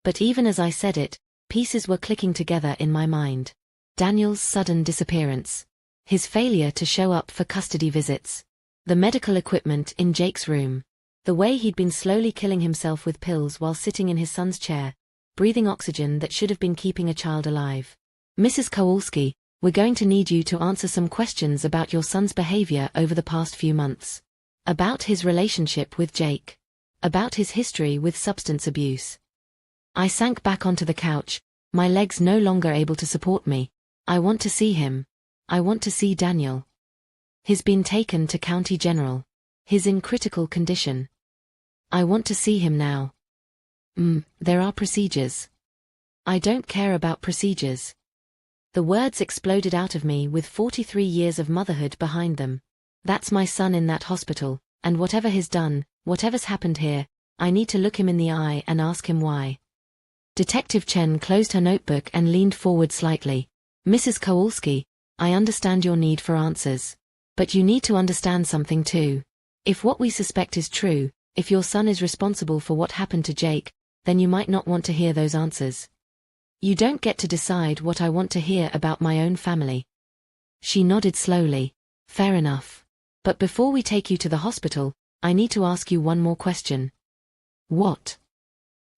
But even as I said it, pieces were clicking together in my mind. Daniel's sudden disappearance. His failure to show up for custody visits. The medical equipment in Jake's room. The way he'd been slowly killing himself with pills while sitting in his son's chair, breathing oxygen that should have been keeping a child alive. Mrs. Kowalski, we're going to need you to answer some questions about your son's behavior over the past few months. About his relationship with Jake. About his history with substance abuse. I sank back onto the couch, my legs no longer able to support me. I want to see him. I want to see Daniel. He's been taken to County General. He's in critical condition. I want to see him now. There are procedures. I don't care about procedures. The words exploded out of me with 43 years of motherhood behind them. That's my son in that hospital, and whatever he's done, whatever's happened here, I need to look him in the eye and ask him why. Detective Chen closed her notebook and leaned forward slightly. Mrs. Kowalski, I understand your need for answers. But you need to understand something too. If what we suspect is true, if your son is responsible for what happened to Jake, then you might not want to hear those answers. You don't get to decide what I want to hear about my own family. She nodded slowly. Fair enough. But before we take you to the hospital, I need to ask you one more question. What?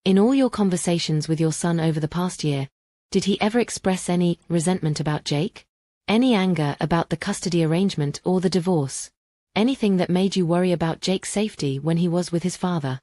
In all your conversations with your son over the past year, did he ever express any resentment about Jake? Any anger about the custody arrangement or the divorce? Anything that made you worry about Jake's safety when he was with his father?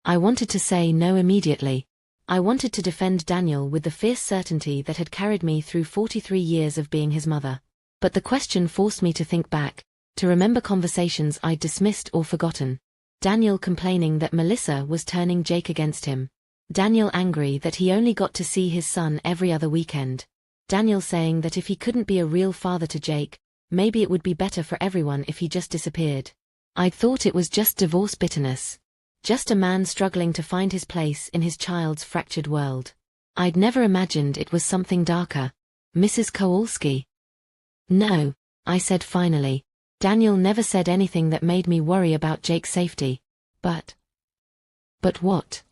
I wanted to say no immediately. I wanted to defend Daniel with the fierce certainty that had carried me through 43 years of being his mother. But the question forced me to think back, to remember conversations I'd dismissed or forgotten. Daniel complaining that Melissa was turning Jake against him. Daniel angry that he only got to see his son every other weekend. Daniel saying that if he couldn't be a real father to Jake, maybe it would be better for everyone if he just disappeared. I'd thought it was just divorce bitterness. Just a man struggling to find his place in his child's fractured world. I'd never imagined it was something darker. Mrs. Kowalski. No, I said finally. Daniel never said anything that made me worry about Jake's safety. But what?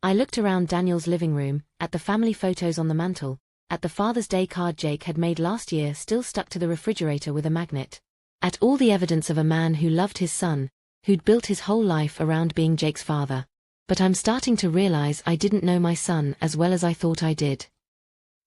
I looked around Daniel's living room, at the family photos on the mantel, at the Father's Day card Jake had made last year still stuck to the refrigerator with a magnet. At all the evidence of a man who loved his son, who'd built his whole life around being Jake's father. But I'm starting to realize I didn't know my son as well as I thought I did.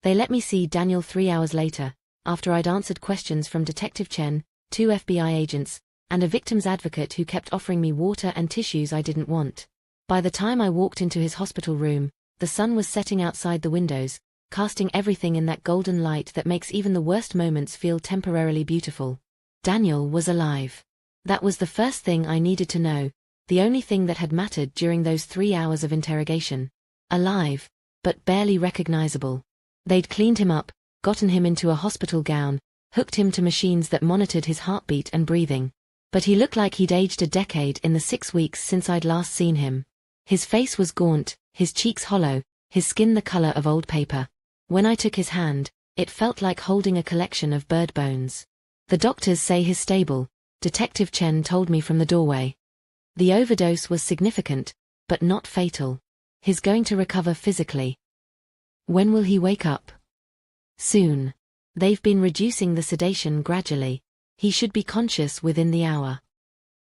They let me see Daniel 3 hours later, after I'd answered questions from Detective Chen, 2 FBI agents, and a victim's advocate who kept offering me water and tissues I didn't want. By the time I walked into his hospital room, the sun was setting outside the windows, casting everything in that golden light that makes even the worst moments feel temporarily beautiful. Daniel was alive. That was the first thing I needed to know, the only thing that had mattered during those 3 hours of interrogation. Alive. but barely recognizable. They'd cleaned him up, gotten him into a hospital gown, hooked him to machines that monitored his heartbeat and breathing. But he looked like he'd aged a decade in the 6 weeks since I'd last seen him. His face was gaunt, his cheeks hollow, his skin the color of old paper. When I took his hand, it felt like holding a collection of bird bones. The doctors say he's stable, Detective Chen told me from the doorway. The overdose was significant, but not fatal. He's going to recover physically. When will he wake up? Soon. They've been reducing the sedation gradually. He should be conscious within the hour.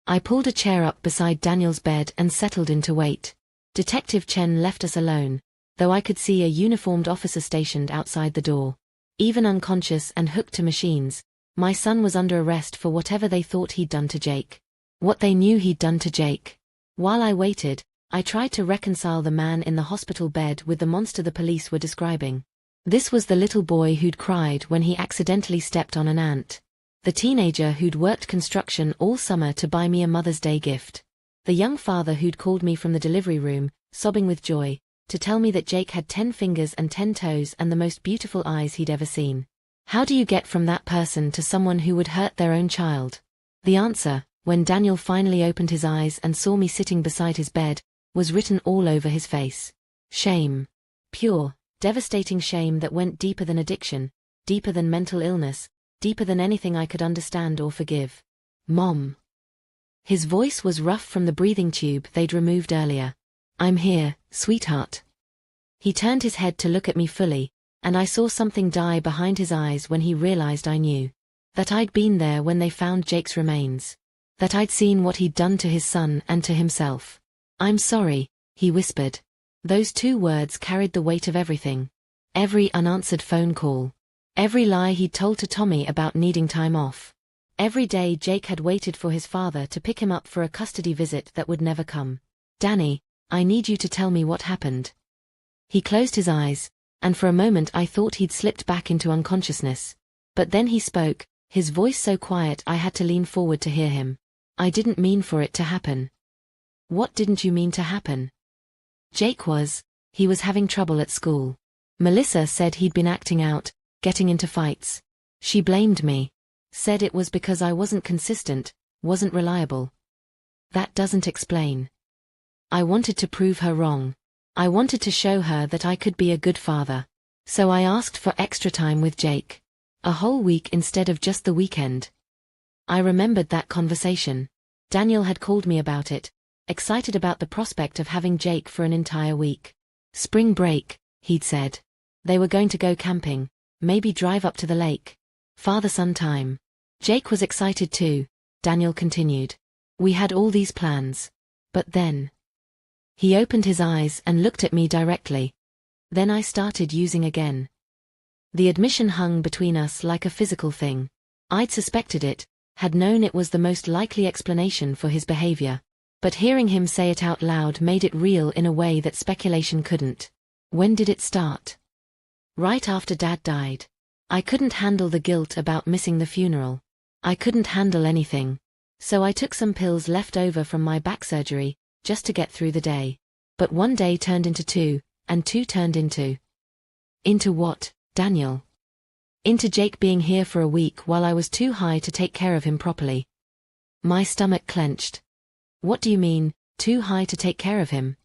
I pulled a chair up beside Daniel's bed and settled in to wait. Detective Chen left us alone, though I could see a uniformed officer stationed outside the door. Even unconscious and hooked to machines, my son was under arrest for whatever they thought he'd done to Jake. What they knew he'd done to Jake. While I waited, I tried to reconcile the man in the hospital bed with the monster the police were describing. This was the little boy who'd cried when he accidentally stepped on an ant. The teenager who'd worked construction all summer to buy me a Mother's Day gift. The young father who'd called me from the delivery room, sobbing with joy, to tell me that Jake had 10 fingers and 10 toes and the most beautiful eyes he'd ever seen. How do you get from that person to someone who would hurt their own child? The answer, when Daniel finally opened his eyes and saw me sitting beside his bed, was written all over his face. Shame. Pure, devastating shame that went deeper than addiction, deeper than mental illness, deeper than anything I could understand or forgive. Mom. His voice was rough from the breathing tube they'd removed earlier. I'm here, sweetheart. He turned his head to look at me fully, and I saw something die behind his eyes when he realized I knew. That I'd been there when they found Jake's remains. That I'd seen what he'd done to his son and to himself. I'm sorry, he whispered. Those 2 words carried the weight of everything. Every unanswered phone call. Every lie he'd told to Tommy about needing time off. Every day Jake had waited for his father to pick him up for a custody visit that would never come. Danny, I need you to tell me what happened. He closed his eyes, and for a moment I thought he'd slipped back into unconsciousness. But then he spoke, his voice so quiet I had to lean forward to hear him. I didn't mean for it to happen. What didn't you mean to happen? Jake he was having trouble at school. Melissa said he'd been acting out, getting into fights. She blamed me. Said it was because I wasn't consistent, wasn't reliable. That doesn't explain. I wanted to prove her wrong. I wanted to show her that I could be a good father. So I asked for extra time with Jake. A whole week instead of just the weekend. I remembered that conversation. Daniel had called me about it, excited about the prospect of having Jake for an entire week. Spring break, he'd said. They were going to go camping, maybe drive up to the lake. Father-son time. Jake was excited too, Daniel continued. We had all these plans. But then. He opened his eyes and looked at me directly. Then I started using again. The admission hung between us like a physical thing. I'd suspected it, had known it was the most likely explanation for his behavior. But hearing him say it out loud made it real in a way that speculation couldn't. When did it start? Right after Dad died. I couldn't handle the guilt about missing the funeral. I couldn't handle anything. So I took some pills left over from my back surgery, just to get through the day. But one day turned into 2, and 2 turned into... Into what, Daniel? Into Jake being here for a week while I was too high to take care of him properly. My stomach clenched. What do you mean, too high to take care of him?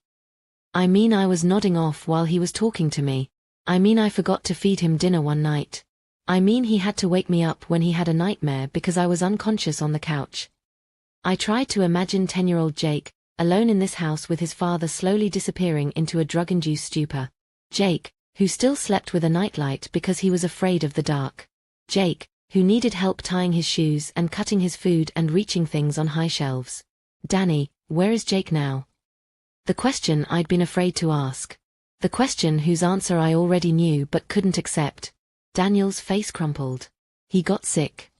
I mean I was nodding off while he was talking to me. I mean I forgot to feed him dinner one night. I mean he had to wake me up when he had a nightmare because I was unconscious on the couch. I tried to imagine 10-year-old Jake, alone in this house with his father slowly disappearing into a drug-induced stupor. Jake, who still slept with a nightlight because he was afraid of the dark. Jake, who needed help tying his shoes and cutting his food and reaching things on high shelves. Danny, where is Jake now? The question I'd been afraid to ask. The question whose answer I already knew but couldn't accept. Daniel's face crumpled. He got sick.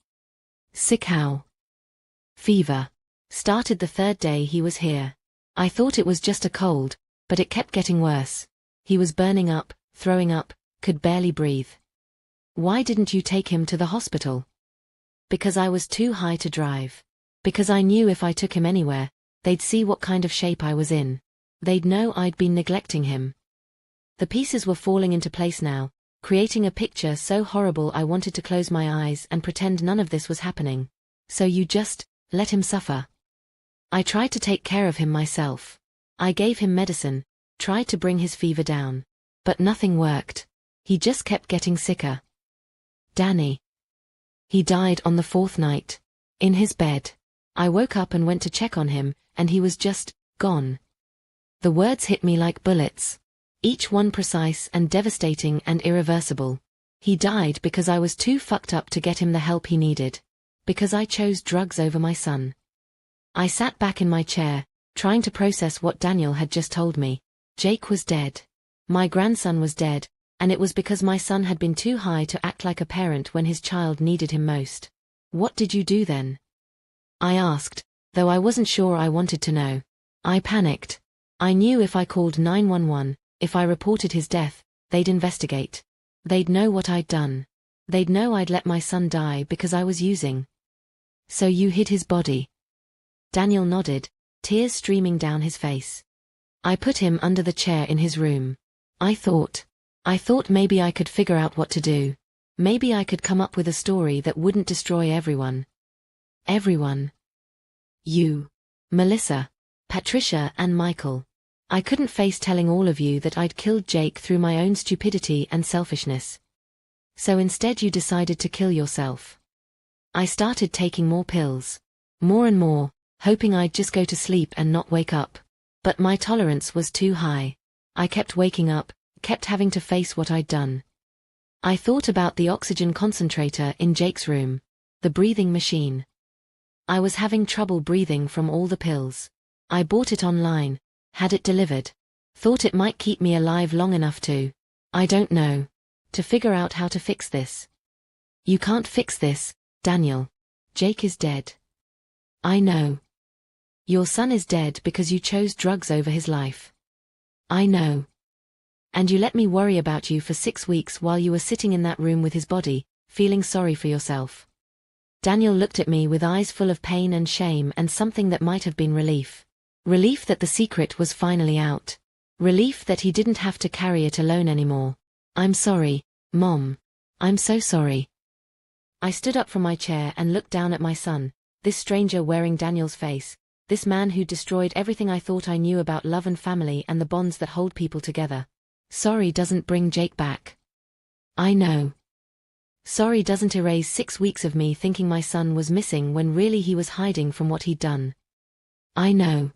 Sick how? Fever. Started the 3rd day he was here. I thought it was just a cold, but it kept getting worse. He was burning up, throwing up, could barely breathe. Why didn't you take him to the hospital? Because I was too high to drive. Because I knew if I took him anywhere, they'd see what kind of shape I was in. They'd know I'd been neglecting him. The pieces were falling into place now, creating a picture so horrible I wanted to close my eyes and pretend none of this was happening. So you just let him suffer. I tried to take care of him myself. I gave him medicine, tried to bring his fever down. But nothing worked. He just kept getting sicker. Danny. He died on the 4th night. In his bed. I woke up and went to check on him, and he was just gone. The words hit me like bullets. Each one precise and devastating and irreversible. He died because I was too fucked up to get him the help he needed. Because I chose drugs over my son. I sat back in my chair, trying to process what Daniel had just told me. Jake was dead. My grandson was dead, and it was because my son had been too high to act like a parent when his child needed him most. What did you do then? I asked, though I wasn't sure I wanted to know. I panicked. I knew if I called 911, if I reported his death, they'd investigate. They'd know what I'd done. They'd know I'd let my son die because I was using. So you hid his body? Daniel nodded, tears streaming down his face. I put him under the chair in his room. I thought maybe I could figure out what to do. Maybe I could come up with a story that wouldn't destroy everyone. Everyone. You. Melissa. Patricia and Michael. I couldn't face telling all of you that I'd killed Jake through my own stupidity and selfishness. So instead you decided to kill yourself. I started taking more pills. More and more, hoping I'd just go to sleep and not wake up. But my tolerance was too high. I kept waking up, kept having to face what I'd done. I thought about the oxygen concentrator in Jake's room. The breathing machine. I was having trouble breathing from all the pills. I bought it online, had it delivered. Thought it might keep me alive long enough to, I don't know, to figure out how to fix this. You can't fix this, Daniel. Jake is dead. I know. Your son is dead because you chose drugs over his life. I know. And you let me worry about you for 6 weeks while you were sitting in that room with his body, feeling sorry for yourself. Daniel looked at me with eyes full of pain and shame and something that might have been relief. Relief that the secret was finally out. Relief that he didn't have to carry it alone anymore. I'm sorry, Mom. I'm so sorry. I stood up from my chair and looked down at my son, this stranger wearing Daniel's face, this man who destroyed everything I thought I knew about love and family and the bonds that hold people together. Sorry doesn't bring Jake back. I know. Sorry doesn't erase 6 weeks of me thinking my son was missing when really he was hiding from what he'd done. I know.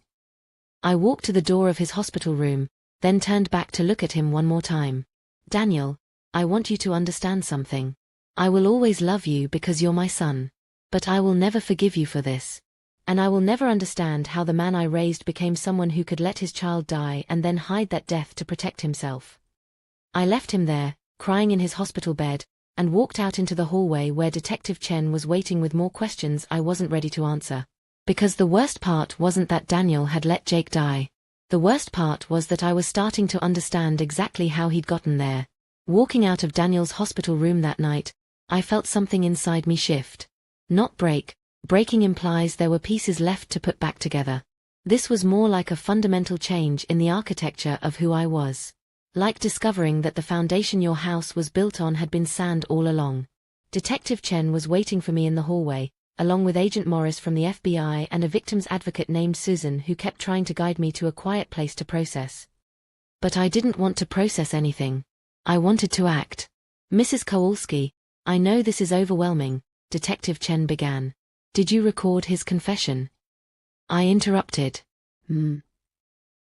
I walked to the door of his hospital room, then turned back to look at him one more time. Daniel, I want you to understand something. I will always love you because you're my son. But I will never forgive you for this. And I will never understand how the man I raised became someone who could let his child die and then hide that death to protect himself. I left him there, crying in his hospital bed, and walked out into the hallway where Detective Chen was waiting with more questions I wasn't ready to answer. Because the worst part wasn't that Daniel had let Jake die. The worst part was that I was starting to understand exactly how he'd gotten there. Walking out of Daniel's hospital room that night, I felt something inside me shift. Not break. Breaking implies there were pieces left to put back together. This was more like a fundamental change in the architecture of who I was. Like discovering that the foundation your house was built on had been sand all along. Detective Chen was waiting for me in the hallway, along with Agent Morris from the FBI and a victim's advocate named Susan who kept trying to guide me to a quiet place to process. But I didn't want to process anything. I wanted to act. Mrs. Kowalski, I know this is overwhelming, Detective Chen began. Did you record his confession? I interrupted.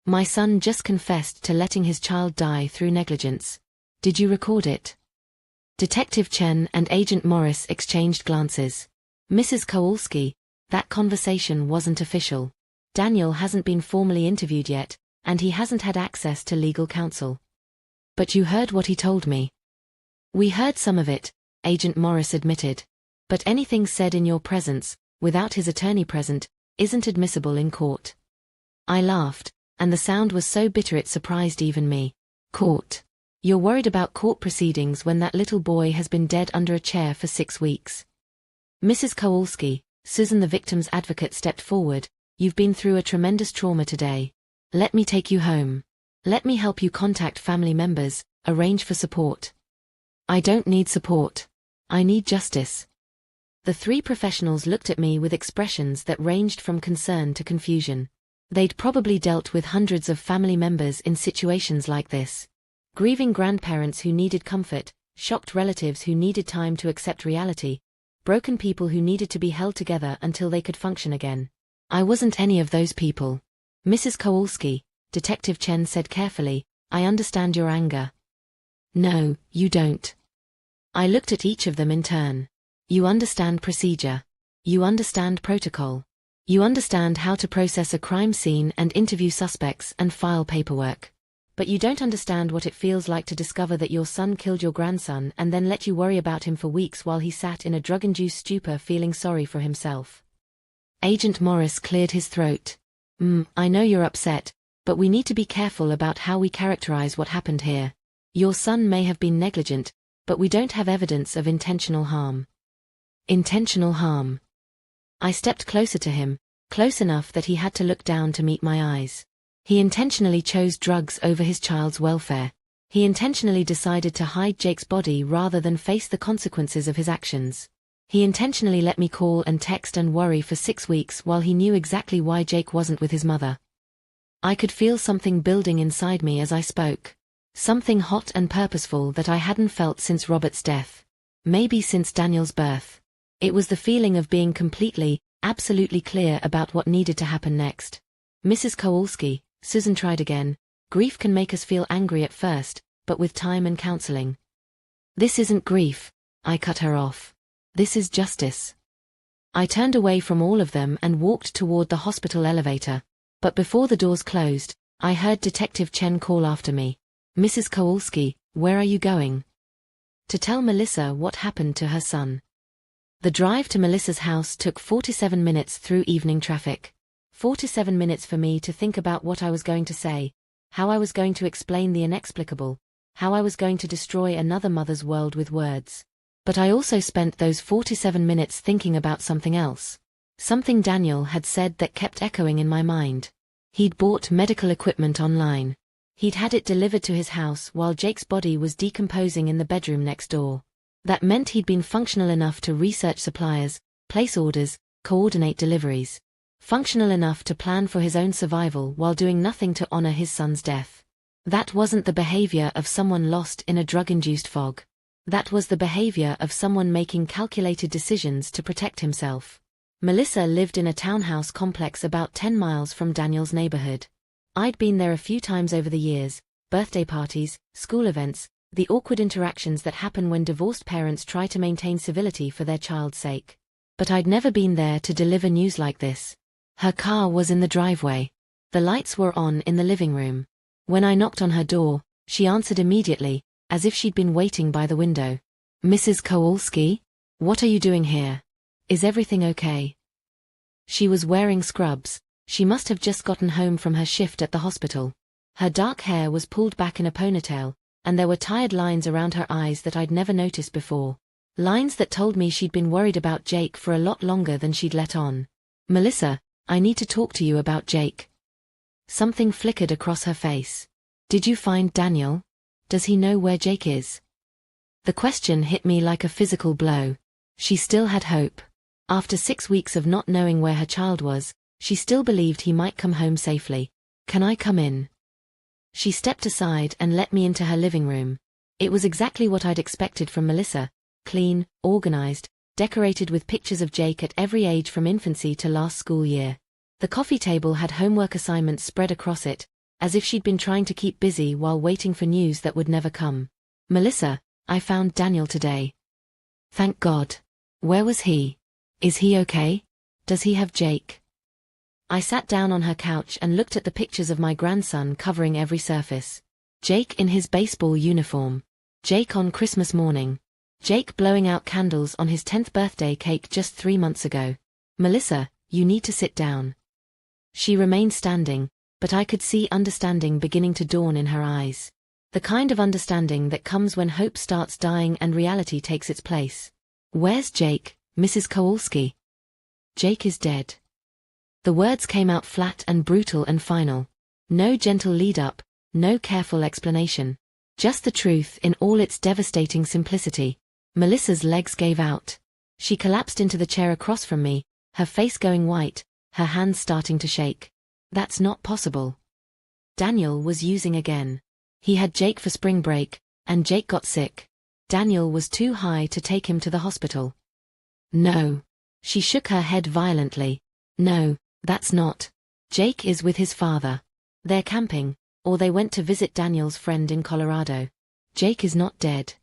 My son just confessed to letting his child die through negligence. Did you record it? Detective Chen and Agent Morris exchanged glances. Mrs. Kowalski, that conversation wasn't official. Daniel hasn't been formally interviewed yet, and he hasn't had access to legal counsel. But you heard what he told me. We heard some of it, Agent Morris admitted. But anything said in your presence, without his attorney present, isn't admissible in court. I laughed, and the sound was so bitter it surprised even me. Court. You're worried about court proceedings when that little boy has been dead under a chair for 6 weeks. Mrs. Kowalski, Susan the victim's advocate stepped forward. You've been through a tremendous trauma today. Let me take you home. Let me help you contact family members, arrange for support. I don't need support. I need justice. The three professionals looked at me with expressions that ranged from concern to confusion. They'd probably dealt with hundreds of family members in situations like this. Grieving grandparents who needed comfort, shocked relatives who needed time to accept reality, broken people who needed to be held together until they could function again. I wasn't any of those people. Mrs. Kowalski, Detective Chen said carefully, I understand your anger. No, you don't. I looked at each of them in turn. You understand procedure. You understand protocol. You understand how to process a crime scene and interview suspects and file paperwork. But you don't understand what it feels like to discover that your son killed your grandson and then let you worry about him for weeks while he sat in a drug-induced stupor feeling sorry for himself. Agent Morris cleared his throat. I know you're upset, but we need to be careful about how we characterize what happened here. Your son may have been negligent, but we don't have evidence of intentional harm. Intentional harm. I stepped closer to him, close enough that he had to look down to meet my eyes. He intentionally chose drugs over his child's welfare. He intentionally decided to hide Jake's body rather than face the consequences of his actions. He intentionally let me call and text and worry for 6 weeks while he knew exactly why Jake wasn't with his mother. I could feel something building inside me as I spoke. Something hot and purposeful that I hadn't felt since Robert's death. Maybe since Daniel's birth. It was the feeling of being completely, absolutely clear about what needed to happen next. Mrs. Kowalski, Susan tried again. Grief can make us feel angry at first, but with time and counseling. This isn't grief, I cut her off. This is justice. I turned away from all of them and walked toward the hospital elevator. But before the doors closed, I heard Detective Chen call after me. Mrs. Kowalski, where are you going? To tell Melissa what happened to her son. The drive to Melissa's house took 47 minutes through evening traffic. 47 minutes for me to think about what I was going to say, how I was going to explain the inexplicable, how I was going to destroy another mother's world with words. But I also spent those 47 minutes thinking about something else. Something Daniel had said that kept echoing in my mind. He'd bought medical equipment online. He'd had it delivered to his house while Jake's body was decomposing in the bedroom next door. That meant he'd been functional enough to research suppliers, place orders, coordinate deliveries. Functional enough to plan for his own survival while doing nothing to honor his son's death. That wasn't the behavior of someone lost in a drug-induced fog. That was the behavior of someone making calculated decisions to protect himself. Melissa lived in a townhouse complex about 10 miles from Daniel's neighborhood. I'd been there a few times over the years, birthday parties, school events, the awkward interactions that happen when divorced parents try to maintain civility for their child's sake. But I'd never been there to deliver news like this. Her car was in the driveway. The lights were on in the living room. When I knocked on her door, she answered immediately, as if she'd been waiting by the window. Mrs. Kowalski? What are you doing here? Is everything okay? She was wearing scrubs. She must have just gotten home from her shift at the hospital. Her dark hair was pulled back in a ponytail, and there were tired lines around her eyes that I'd never noticed before. Lines that told me she'd been worried about Jake for a lot longer than she'd let on. Melissa, I need to talk to you about Jake. Something flickered across her face. Did you find Daniel? Does he know where Jake is? The question hit me like a physical blow. She still had hope. After 6 weeks of not knowing where her child was, she still believed he might come home safely. Can I come in? She stepped aside and let me into her living room. It was exactly what I'd expected from Melissa. Clean, organized, decorated with pictures of Jake at every age from infancy to last school year. The coffee table had homework assignments spread across it, as if she'd been trying to keep busy while waiting for news that would never come. Melissa, I found Daniel today. Thank God. Where was he? Is he okay? Does he have Jake? I sat down on her couch and looked at the pictures of my grandson covering every surface. Jake in his baseball uniform. Jake on Christmas morning. Jake blowing out candles on his 10th birthday cake just 3 months ago. Melissa, you need to sit down. She remained standing, but I could see understanding beginning to dawn in her eyes. The kind of understanding that comes when hope starts dying and reality takes its place. Where's Jake, Mrs. Kowalski? Jake is dead. The words came out flat and brutal and final. No gentle lead-up, No careful explanation. Just the truth in all its devastating simplicity. Melissa's legs gave out. She collapsed into the chair across from me, her face going white, her hands starting to shake. That's not possible. Daniel was using again. He had Jake for spring break, and Jake got sick. Daniel was too high to take him to the hospital. No. She shook her head violently. No, that's not. Jake is with his father. They're camping, or they went to visit Daniel's friend in Colorado. Jake is not dead.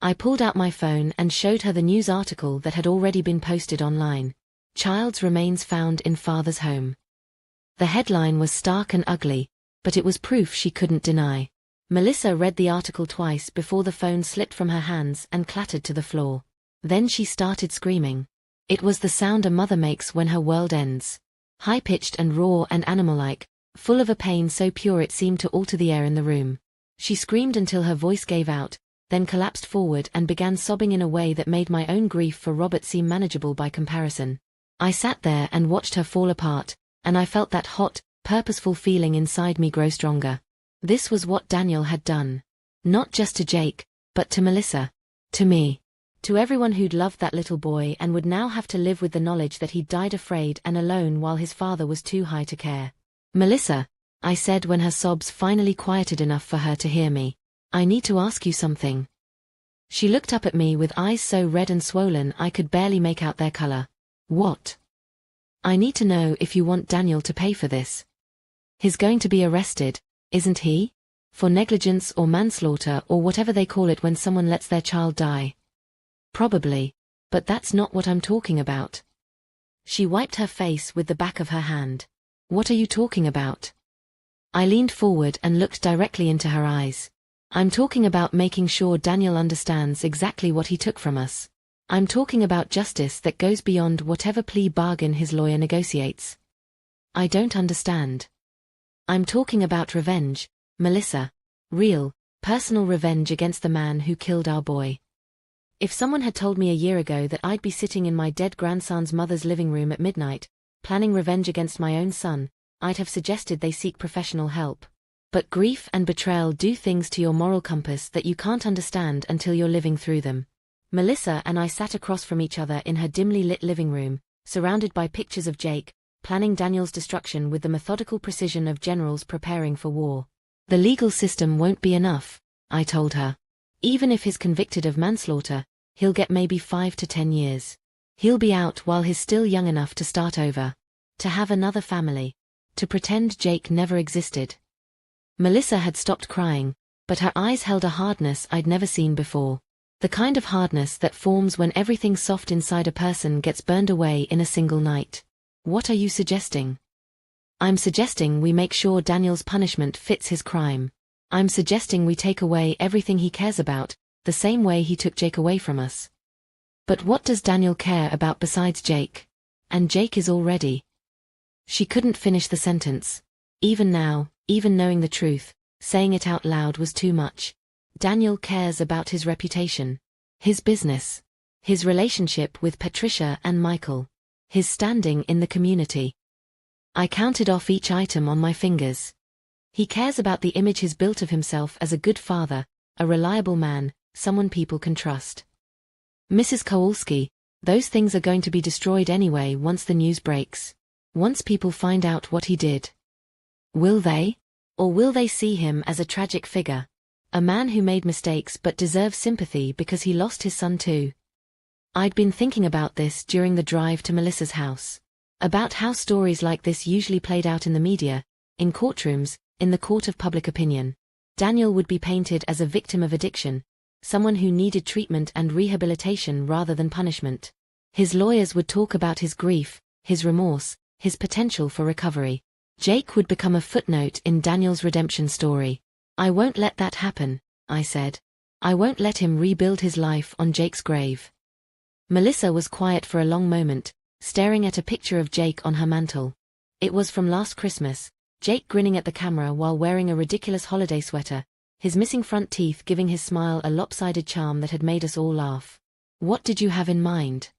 I pulled out my phone and showed her the news article that had already been posted online. Child's remains found in father's home. The headline was stark and ugly, but it was proof she couldn't deny. Melissa read the article twice before the phone slipped from her hands and clattered to the floor. Then she started screaming. It was the sound a mother makes when her world ends. High-pitched and raw and animal-like, full of a pain so pure it seemed to alter the air in the room. She screamed until her voice gave out, then collapsed forward and began sobbing in a way that made my own grief for Robert seem manageable by comparison. I sat there and watched her fall apart, and I felt that hot, purposeful feeling inside me grow stronger. This was what Daniel had done. Not just to Jake, but to Melissa. To me. To everyone who'd loved that little boy and would now have to live with the knowledge that he'd died afraid and alone while his father was too high to care. Melissa, I said when her sobs finally quieted enough for her to hear me. I need to ask you something. She looked up at me with eyes so red and swollen I could barely make out their color. What? I need to know if you want Daniel to pay for this. He's going to be arrested, isn't he? For negligence or manslaughter or whatever they call it when someone lets their child die. Probably, but that's not what I'm talking about. She wiped her face with the back of her hand. What are you talking about? I leaned forward and looked directly into her eyes. I'm talking about making sure Daniel understands exactly what he took from us. I'm talking about justice that goes beyond whatever plea bargain his lawyer negotiates. I don't understand. I'm talking about revenge, Melissa. Real, personal revenge against the man who killed our boy. If someone had told me a year ago that I'd be sitting in my dead grandson's mother's living room at midnight, planning revenge against my own son, I'd have suggested they seek professional help. But grief and betrayal do things to your moral compass that you can't understand until you're living through them. Melissa and I sat across from each other in her dimly lit living room, surrounded by pictures of Jake, planning Daniel's destruction with the methodical precision of generals preparing for war. The legal system won't be enough, I told her. Even if he's convicted of manslaughter, he'll get maybe 5 to 10 years. He'll be out while he's still young enough to start over. To have another family. To pretend Jake never existed. Melissa had stopped crying, but her eyes held a hardness I'd never seen before. The kind of hardness that forms when everything soft inside a person gets burned away in a single night. What are you suggesting? I'm suggesting we make sure Daniel's punishment fits his crime. I'm suggesting we take away everything he cares about, the same way he took Jake away from us. But what does Daniel care about besides Jake? And Jake is already. She couldn't finish the sentence. Even now, even knowing the truth, saying it out loud was too much. Daniel cares about his reputation. His business. His relationship with Patricia and Michael. His standing in the community. I counted off each item on my fingers. He cares about the image he's built of himself as a good father, a reliable man, someone people can trust. Mrs. Kowalski, those things are going to be destroyed anyway once the news breaks. Once people find out what he did. Will they? Or will they see him as a tragic figure? A man who made mistakes but deserves sympathy because he lost his son too. I'd been thinking about this during the drive to Melissa's house. About how stories like this usually played out in the media, in courtrooms, in the court of public opinion. Daniel would be painted as a victim of addiction, someone who needed treatment and rehabilitation rather than punishment. His lawyers would talk about his grief, his remorse, his potential for recovery. Jake would become a footnote in Daniel's redemption story. I won't let that happen, I said. I won't let him rebuild his life on Jake's grave. Melissa was quiet for a long moment, staring at a picture of Jake on her mantel. It was from last Christmas, Jake grinning at the camera while wearing a ridiculous holiday sweater, his missing front teeth giving his smile a lopsided charm that had made us all laugh. What did you have in mind?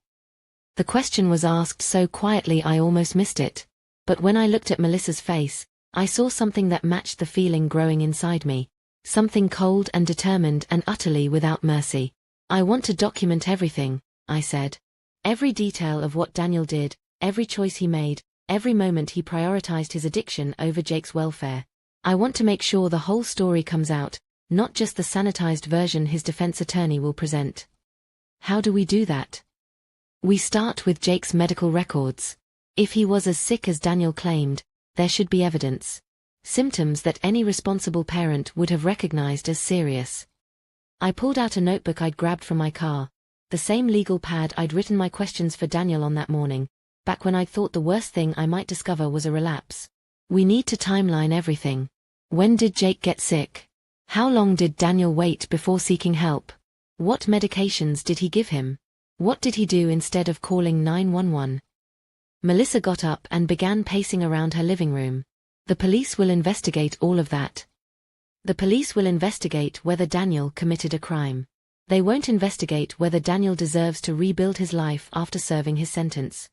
The question was asked so quietly I almost missed it. But when I looked at Melissa's face, I saw something that matched the feeling growing inside me. Something cold and determined and utterly without mercy. I want to document everything, I said. Every detail of what Daniel did, every choice he made, every moment he prioritized his addiction over Jake's welfare. I want to make sure the whole story comes out, not just the sanitized version his defense attorney will present. How do we do that? We start with Jake's medical records. If he was as sick as Daniel claimed, there should be evidence. Symptoms that any responsible parent would have recognized as serious. I pulled out a notebook I'd grabbed from my car, the same legal pad I'd written my questions for Daniel on that morning, back when I'd thought the worst thing I might discover was a relapse. We need to timeline everything. When did Jake get sick? How long did Daniel wait before seeking help? What medications did he give him? What did he do instead of calling 911? Melissa got up and began pacing around her living room. The police will investigate all of that. The police will investigate whether Daniel committed a crime. They won't investigate whether Daniel deserves to rebuild his life after serving his sentence.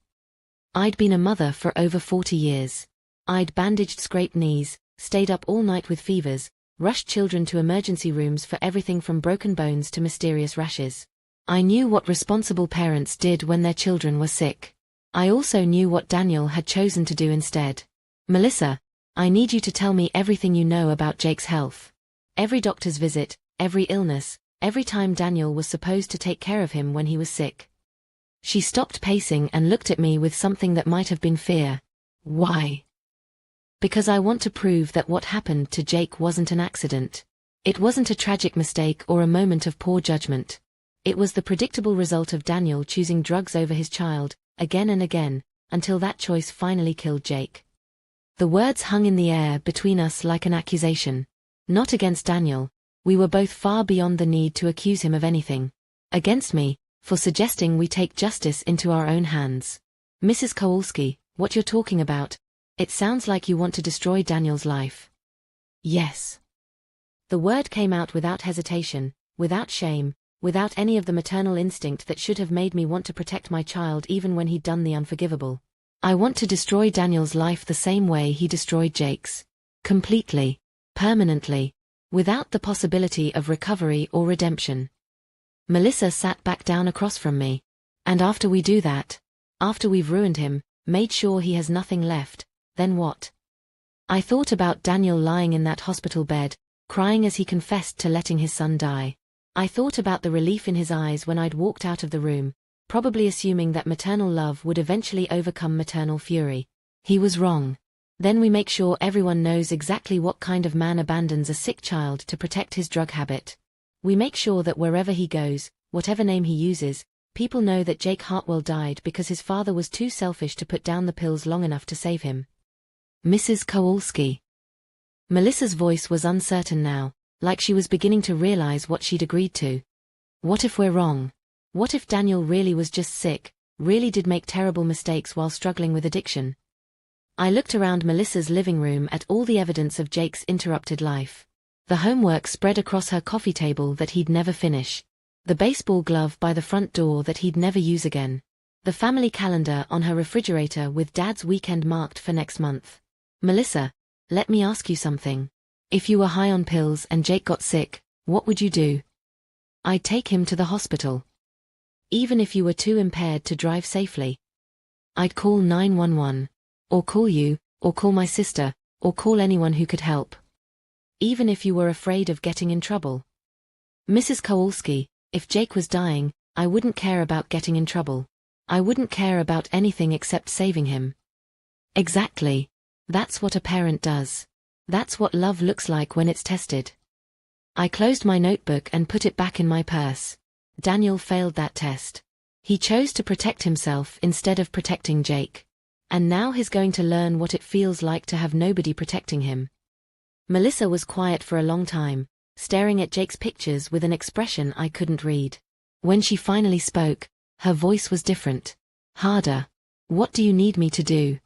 I'd been a mother for over 40 years. I'd bandaged scraped knees, stayed up all night with fevers, rushed children to emergency rooms for everything from broken bones to mysterious rashes. I knew what responsible parents did when their children were sick. I also knew what Daniel had chosen to do instead. Melissa, I need you to tell me everything you know about Jake's health. Every doctor's visit, every illness, every time Daniel was supposed to take care of him when he was sick. She stopped pacing and looked at me with something that might have been fear. Why? Because I want to prove that what happened to Jake wasn't an accident. It wasn't a tragic mistake or a moment of poor judgment. It was the predictable result of Daniel choosing drugs over his child, again and again, until that choice finally killed Jake. The words hung in the air between us like an accusation. Not against Daniel. We were both far beyond the need to accuse him of anything. Against me, for suggesting we take justice into our own hands. Mrs. Kowalski, what you're talking about, it sounds like you want to destroy Daniel's life. Yes. The word came out without hesitation, without shame, without any of the maternal instinct that should have made me want to protect my child even when he'd done the unforgivable. I want to destroy Daniel's life the same way he destroyed Jake's. Completely. Permanently. Without the possibility of recovery or redemption. Melissa sat back down across from me. And after we do that, after we've ruined him, made sure he has nothing left, then what? I thought about Daniel lying in that hospital bed, crying as he confessed to letting his son die. I thought about the relief in his eyes when I'd walked out of the room, probably assuming that maternal love would eventually overcome maternal fury. He was wrong. Then we make sure everyone knows exactly what kind of man abandons a sick child to protect his drug habit. We make sure that wherever he goes, whatever name he uses, people know that Jake Hartwell died because his father was too selfish to put down the pills long enough to save him. Mrs. Kowalski. Melissa's voice was uncertain now, like she was beginning to realize what she'd agreed to. What if we're wrong? What if Daniel really was just sick, really did make terrible mistakes while struggling with addiction? I looked around Melissa's living room at all the evidence of Jake's interrupted life. The homework spread across her coffee table that he'd never finish. The baseball glove by the front door that he'd never use again. The family calendar on her refrigerator with Dad's weekend marked for next month. Melissa, let me ask you something. If you were high on pills and Jake got sick, what would you do? I'd take him to the hospital. Even if you were too impaired to drive safely. I'd call 911. Or call you, or call my sister, or call anyone who could help. Even if you were afraid of getting in trouble. Mrs. Kowalski, if Jake was dying, I wouldn't care about getting in trouble. I wouldn't care about anything except saving him. Exactly. That's what a parent does. That's what love looks like when it's tested. I closed my notebook and put it back in my purse. Daniel failed that test. He chose to protect himself instead of protecting Jake. And now he's going to learn what it feels like to have nobody protecting him. Melissa was quiet for a long time, staring at Jake's pictures with an expression I couldn't read. When she finally spoke, her voice was different. Harder. What do you need me to do?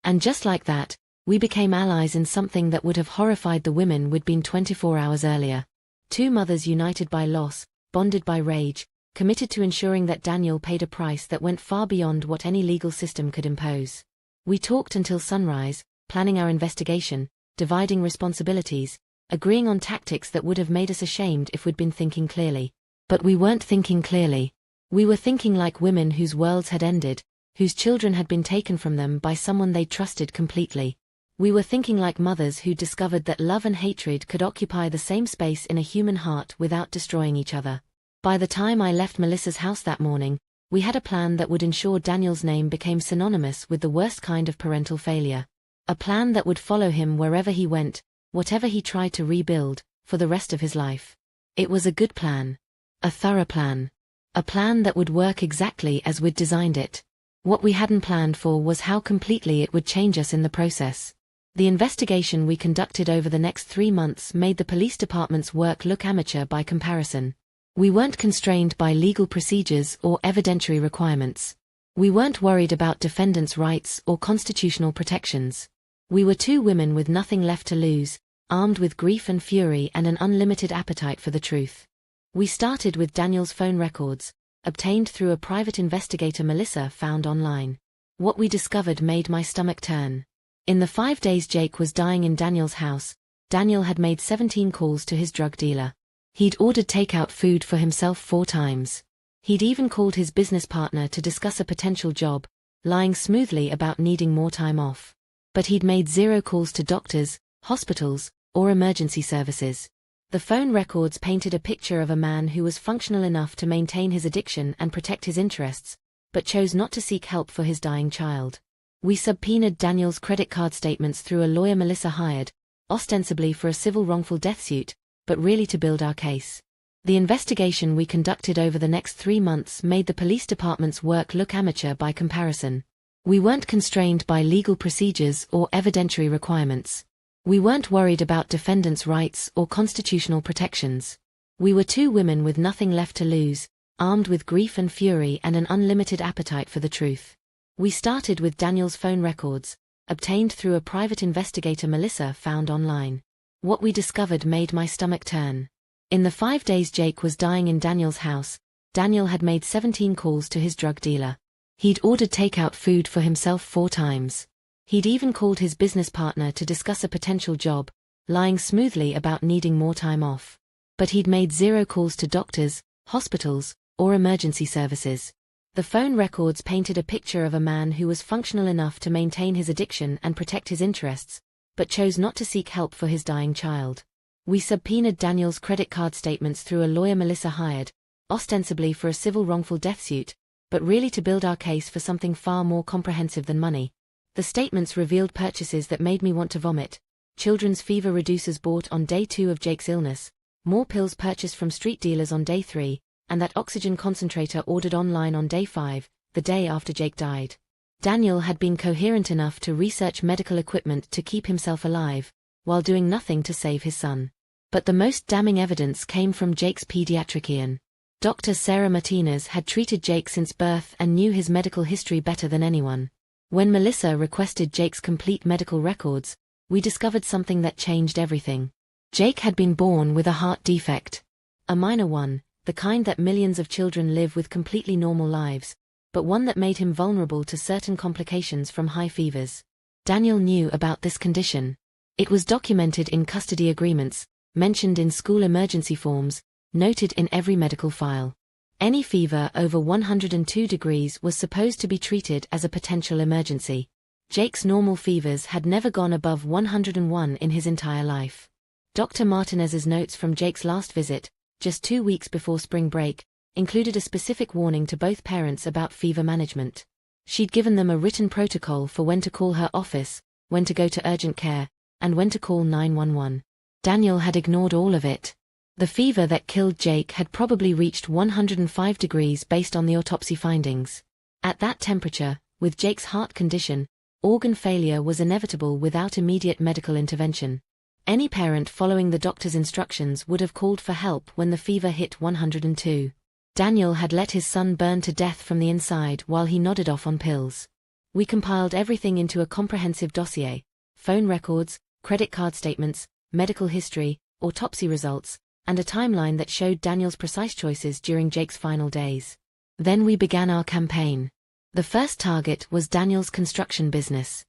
And just like that, we became allies in something that would have horrified the women we'd been 24 hours earlier. Two mothers united by loss, bonded by rage, committed to ensuring that Daniel paid a price that went far beyond what any legal system could impose. We talked until sunrise, planning our investigation, dividing responsibilities, agreeing on tactics that would have made us ashamed if we'd been thinking clearly. But we weren't thinking clearly. We were thinking like women whose worlds had ended, whose children had been taken from them by someone they trusted completely. We were thinking like mothers who discovered that love and hatred could occupy the same space in a human heart without destroying each other. By the time I left Melissa's house that morning, we had a plan that would ensure Daniel's name became synonymous with the worst kind of parental failure. A plan that would follow him wherever he went, whatever he tried to rebuild, for the rest of his life. It was a good plan. A thorough plan. A plan that would work exactly as we'd designed it. What we hadn't planned for was how completely it would change us in the process. The investigation we conducted over the next 3 months made the police department's work look amateur by comparison. We weren't constrained by legal procedures or evidentiary requirements. We weren't worried about defendants' rights or constitutional protections. We were 2 women with nothing left to lose, armed with grief and fury and an unlimited appetite for the truth. We started with Daniel's phone records, obtained through a private investigator Melissa found online. What we discovered made my stomach turn. In the 5 days Jake was dying in Daniel's house, Daniel had made 17 calls to his drug dealer. He'd ordered takeout food for himself 4 times. He'd even called his business partner to discuss a potential job, lying smoothly about needing more time off. But he'd made 0 calls to doctors, hospitals, or emergency services. The phone records painted a picture of a man who was functional enough to maintain his addiction and protect his interests, but chose not to seek help for his dying child. We subpoenaed Daniel's credit card statements through a lawyer Melissa hired, ostensibly for a civil wrongful death suit, but really to build our case. The investigation we conducted over the next 3 months made the police department's work look amateur by comparison. We weren't constrained by legal procedures or evidentiary requirements. We weren't worried about defendants' rights or constitutional protections. We were 2 women with nothing left to lose, armed with grief and fury and an unlimited appetite for the truth. We started with Daniel's phone records, obtained through a private investigator Melissa found online. What we discovered made my stomach turn. In the 5 days Jake was dying in Daniel's house, Daniel had made 17 calls to his drug dealer. He'd ordered takeout food for himself 4 times. He'd even called his business partner to discuss a potential job, lying smoothly about needing more time off. But he'd made 0 calls to doctors, hospitals, or emergency services. The phone records painted a picture of a man who was functional enough to maintain his addiction and protect his interests, but chose not to seek help for his dying child. We subpoenaed Daniel's credit card statements through a lawyer Melissa hired, ostensibly for a civil wrongful death suit, but really to build our case for something far more comprehensive than money. The statements revealed purchases that made me want to vomit: children's fever reducers bought on day 2 of Jake's illness, more pills purchased from street dealers on day 3, and that oxygen concentrator ordered online on day 5, the day after Jake died. Daniel had been coherent enough to research medical equipment to keep himself alive, while doing nothing to save his son. But the most damning evidence came from Jake's pediatrician. Dr. Sarah Martinez had treated Jake since birth and knew his medical history better than anyone. When Melissa requested Jake's complete medical records, we discovered something that changed everything. Jake had been born with a heart defect. A minor one, the kind that millions of children live with completely normal lives, but one that made him vulnerable to certain complications from high fevers. Daniel knew about this condition. It was documented in custody agreements, mentioned in school emergency forms, noted in every medical file. Any fever over 102 degrees was supposed to be treated as a potential emergency. Jake's normal fevers had never gone above 101 in his entire life. Dr. Martinez's notes from Jake's last visit, just 2 weeks before spring break, included a specific warning to both parents about fever management. She'd given them a written protocol for when to call her office, when to go to urgent care, and when to call 911. Daniel had ignored all of it. The fever that killed Jake had probably reached 105 degrees based on the autopsy findings. At that temperature, with Jake's heart condition, organ failure was inevitable without immediate medical intervention. Any parent following the doctor's instructions would have called for help when the fever hit 102. Daniel had let his son burn to death from the inside while he nodded off on pills. We compiled everything into a comprehensive dossier: phone records, credit card statements, medical history, autopsy results, and a timeline that showed Daniel's precise choices during Jake's final days. Then we began our campaign. The first target was Daniel's construction business.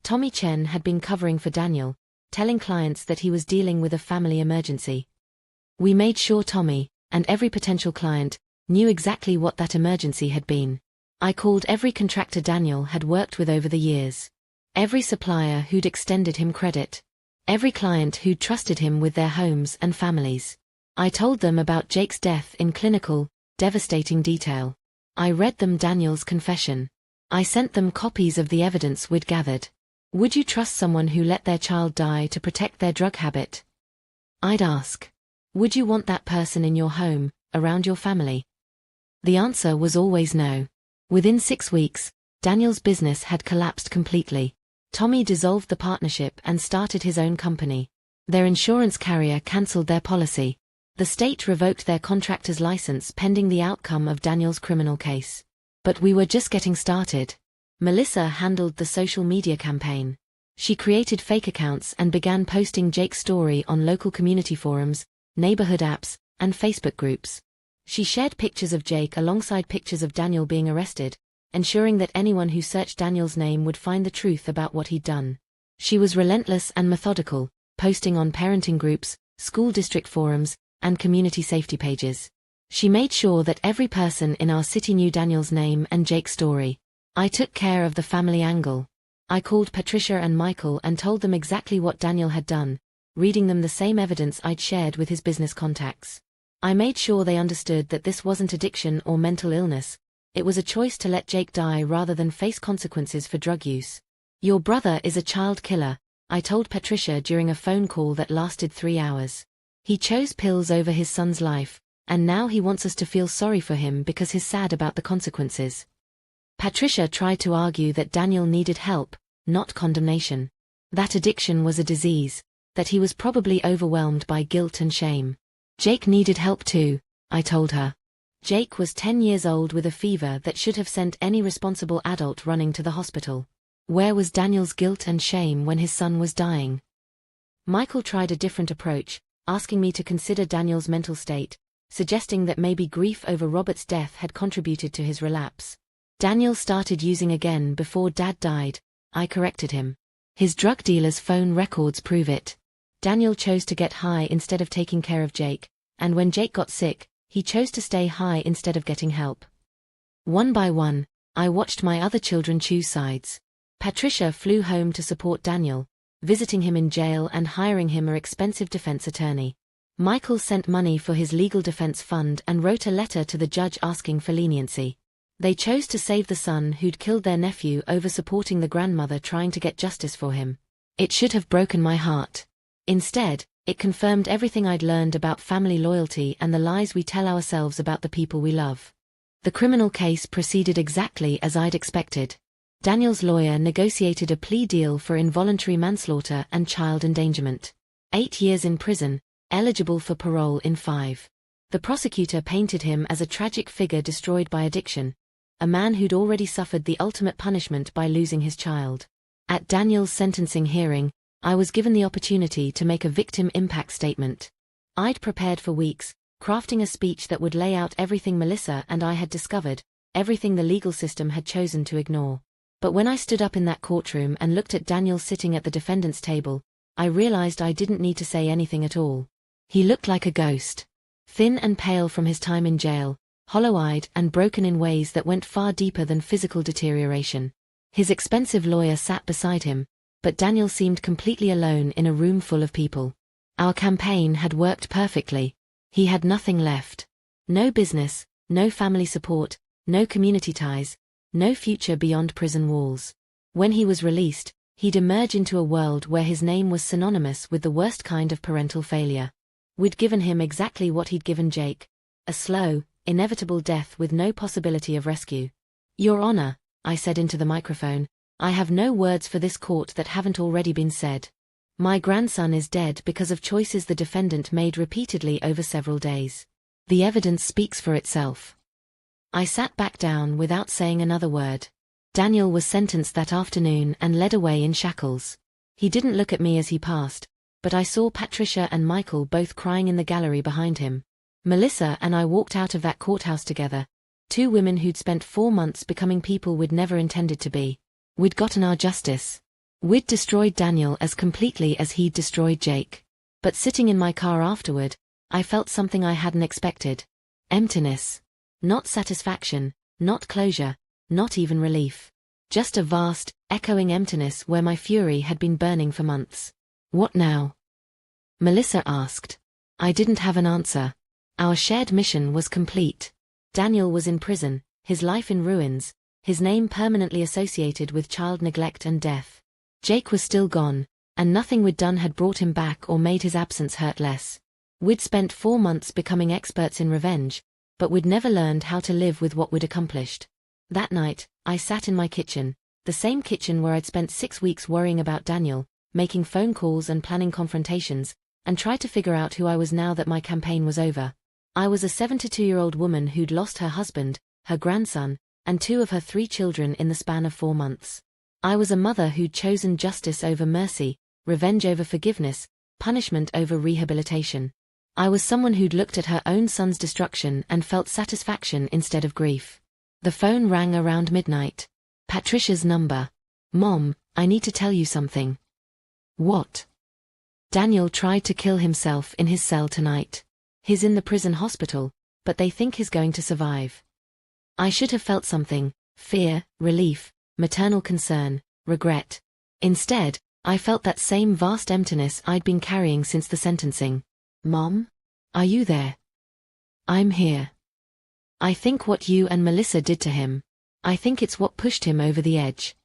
Tommy Chen had been covering for Daniel, telling clients that he was dealing with a family emergency. We made sure Tommy, and every potential client, knew exactly what that emergency had been. I called every contractor Daniel had worked with over the years. Every supplier who'd extended him credit. Every client who'd trusted him with their homes and families. I told them about Jake's death in clinical, devastating detail. I read them Daniel's confession. I sent them copies of the evidence we'd gathered. Would you trust someone who let their child die to protect their drug habit? I'd ask. Would you want that person in your home, around your family? The answer was always no. Within 6 weeks, Daniel's business had collapsed completely. Tommy dissolved the partnership and started his own company. Their insurance carrier cancelled their policy. The state revoked their contractor's license pending the outcome of Daniel's criminal case. But we were just getting started. Melissa handled the social media campaign. She created fake accounts and began posting Jake's story on local community forums, neighborhood apps, and Facebook groups. She shared pictures of Jake alongside pictures of Daniel being arrested, ensuring that anyone who searched Daniel's name would find the truth about what he'd done. She was relentless and methodical, posting on parenting groups, school district forums, and community safety pages. She made sure that every person in our city knew Daniel's name and Jake's story. I took care of the family angle. I called Patricia and Michael and told them exactly what Daniel had done, reading them the same evidence I'd shared with his business contacts. I made sure they understood that this wasn't addiction or mental illness. It was a choice to let Jake die rather than face consequences for drug use. Your brother is a child killer, I told Patricia during a phone call that lasted 3 hours. He chose pills over his son's life, and now he wants us to feel sorry for him because he's sad about the consequences. Patricia tried to argue that Daniel needed help, not condemnation. That addiction was a disease, that he was probably overwhelmed by guilt and shame. Jake needed help too, I told her. Jake was 10 years old with a fever that should have sent any responsible adult running to the hospital. Where was Daniel's guilt and shame when his son was dying? Michael tried a different approach, asking me to consider Daniel's mental state, suggesting that maybe grief over Robert's death had contributed to his relapse. Daniel started using again before Dad died, I corrected him. His drug dealer's phone records prove it. Daniel chose to get high instead of taking care of Jake, and when Jake got sick, he chose to stay high instead of getting help. One by one, I watched my other children choose sides. Patricia flew home to support Daniel, visiting him in jail and hiring him an expensive defense attorney. Michael sent money for his legal defense fund and wrote a letter to the judge asking for leniency. They chose to save the son who'd killed their nephew over supporting the grandmother trying to get justice for him. It should have broken my heart. Instead, it confirmed everything I'd learned about family loyalty and the lies we tell ourselves about the people we love. The criminal case proceeded exactly as I'd expected. Daniel's lawyer negotiated a plea deal for involuntary manslaughter and child endangerment. 8 years in prison, eligible for parole in 5. The prosecutor painted him as a tragic figure destroyed by addiction, a man who'd already suffered the ultimate punishment by losing his child. At Daniel's sentencing hearing, I was given the opportunity to make a victim impact statement. I'd prepared for weeks, crafting a speech that would lay out everything Melissa and I had discovered, everything the legal system had chosen to ignore. But when I stood up in that courtroom and looked at Daniel sitting at the defendant's table, I realized I didn't need to say anything at all. He looked like a ghost. Thin and pale from his time in jail, hollow-eyed and broken in ways that went far deeper than physical deterioration. His expensive lawyer sat beside him, but Daniel seemed completely alone in a room full of people. Our campaign had worked perfectly. He had nothing left. No business, no family support, no community ties, no future beyond prison walls. When he was released, he'd emerge into a world where his name was synonymous with the worst kind of parental failure. We'd given him exactly what he'd given Jake, a slow, inevitable death with no possibility of rescue. Your Honor, I said into the microphone, I have no words for this court that haven't already been said. My grandson is dead because of choices the defendant made repeatedly over several days. The evidence speaks for itself. I sat back down without saying another word. Daniel was sentenced that afternoon and led away in shackles. He didn't look at me as he passed, but I saw Patricia and Michael both crying in the gallery behind him. Melissa and I walked out of that courthouse together, 2 women who'd spent 4 months becoming people we'd never intended to be. We'd gotten our justice. We'd destroyed Daniel as completely as he'd destroyed Jake. But sitting in my car afterward, I felt something I hadn't expected. Emptiness. Not satisfaction, not closure, not even relief. Just a vast, echoing emptiness where my fury had been burning for months. What now? Melissa asked. I didn't have an answer. Our shared mission was complete. Daniel was in prison, his life in ruins, his name permanently associated with child neglect and death. Jake was still gone, and nothing we'd done had brought him back or made his absence hurt less. We'd spent 4 months becoming experts in revenge, but we'd never learned how to live with what we'd accomplished. That night, I sat in my kitchen, the same kitchen where I'd spent 6 weeks worrying about Daniel, making phone calls and planning confrontations, and tried to figure out who I was now that my campaign was over. I was a 72-year-old woman who'd lost her husband, her grandson, and 2 of her 3 children in the span of 4 months. I was a mother who'd chosen justice over mercy, revenge over forgiveness, punishment over rehabilitation. I was someone who'd looked at her own son's destruction and felt satisfaction instead of grief. The phone rang around midnight. Patricia's number. Mom, I need to tell you something. What? Daniel tried to kill himself in his cell tonight. He's in the prison hospital, but they think he's going to survive. I should have felt something: fear, relief, maternal concern, regret. Instead, I felt that same vast emptiness I'd been carrying since the sentencing. Mom? Are you there? I'm here. I think what you and Melissa did to him. I think it's what pushed him over the edge.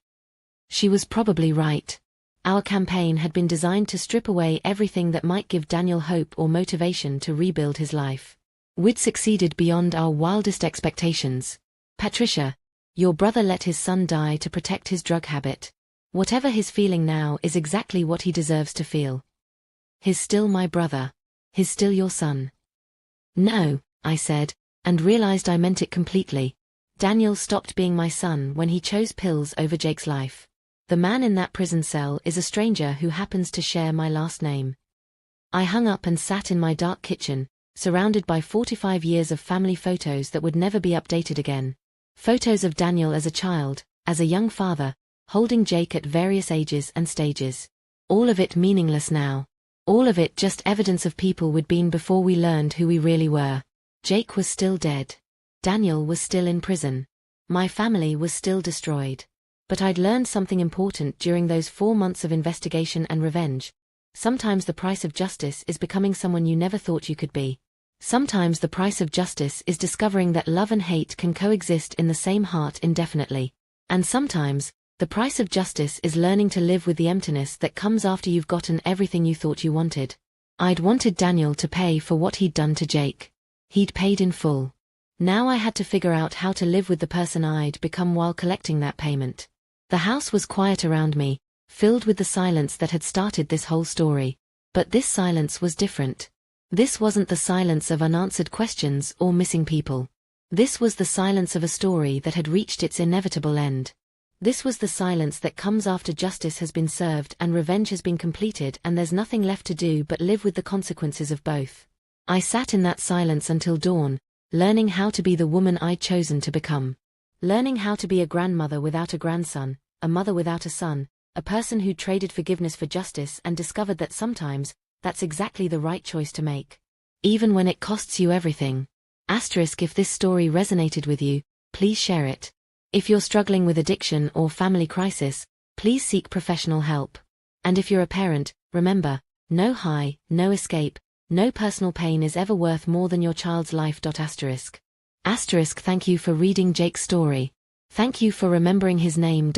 She was probably right. Our campaign had been designed to strip away everything that might give Daniel hope or motivation to rebuild his life. We'd succeeded beyond our wildest expectations. Patricia, your brother let his son die to protect his drug habit. Whatever he's feeling now is exactly what he deserves to feel. He's still my brother. He's still your son. No, I said, and realized I meant it completely. Daniel stopped being my son when he chose pills over Jake's life. The man in that prison cell is a stranger who happens to share my last name. I hung up and sat in my dark kitchen, surrounded by 45 years of family photos that would never be updated again. Photos of Daniel as a child, as a young father, holding Jake at various ages and stages. All of it meaningless now. All of it just evidence of people we'd been before we learned who we really were. Jake was still dead. Daniel was still in prison. My family was still destroyed. But I'd learned something important during those 4 months of investigation and revenge. Sometimes the price of justice is becoming someone you never thought you could be. Sometimes the price of justice is discovering that love and hate can coexist in the same heart indefinitely. And sometimes, the price of justice is learning to live with the emptiness that comes after you've gotten everything you thought you wanted. I'd wanted Daniel to pay for what he'd done to Jake. He'd paid in full. Now I had to figure out how to live with the person I'd become while collecting that payment. The house was quiet around me, filled with the silence that had started this whole story. But this silence was different. This wasn't the silence of unanswered questions or missing people. This was the silence of a story that had reached its inevitable end. This was the silence that comes after justice has been served and revenge has been completed and there's nothing left to do but live with the consequences of both. I sat in that silence until dawn, learning how to be the woman I'd chosen to become. Learning how to be a grandmother without a grandson, a mother without a son, a person who traded forgiveness for justice and discovered that sometimes, that's exactly the right choice to make. Even when it costs you everything. If this story resonated with you, please share it. If you're struggling with addiction or family crisis, please seek professional help. And if you're a parent, remember, no high, no escape, no personal pain is ever worth more than your child's life. Thank you for reading Jake's story. Thank you for remembering his name.